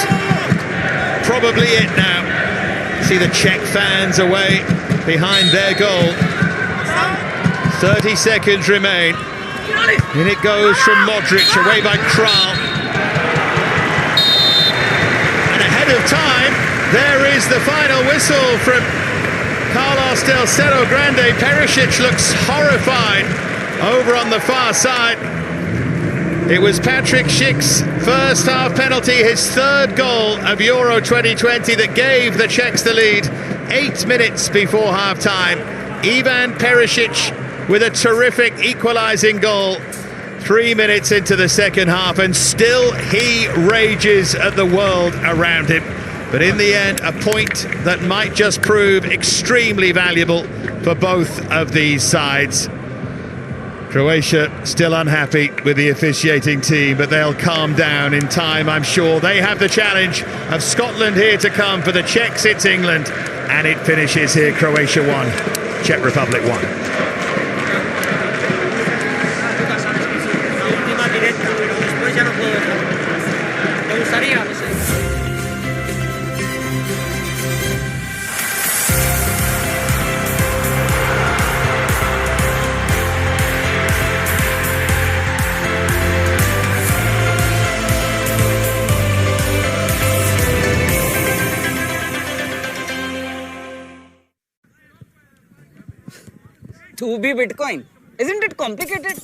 probably it now. See the Czech fans away behind their goal. 30 seconds remain. In it goes from Modric, away by Kral. And ahead of time, there is the final whistle from Carlos del Cerro Grande. Perisic looks horrified over on the far side. It was Patrick Schick's first half penalty, his third goal of Euro 2020 that gave the Czechs the lead 8 minutes before half-time. Ivan Perisic with a terrific equalising goal 3 minutes into the second half, and still he rages at the world around him. But in the end, a point that might just prove extremely valuable for both of these sides. Croatia still unhappy with the officiating team, but they'll calm down in time, I'm sure. They have the challenge of Scotland here to come. For the Czechs, it's England, and it finishes here. Croatia 1, Czech Republic 1. To be Bitcoin, isn't it complicated?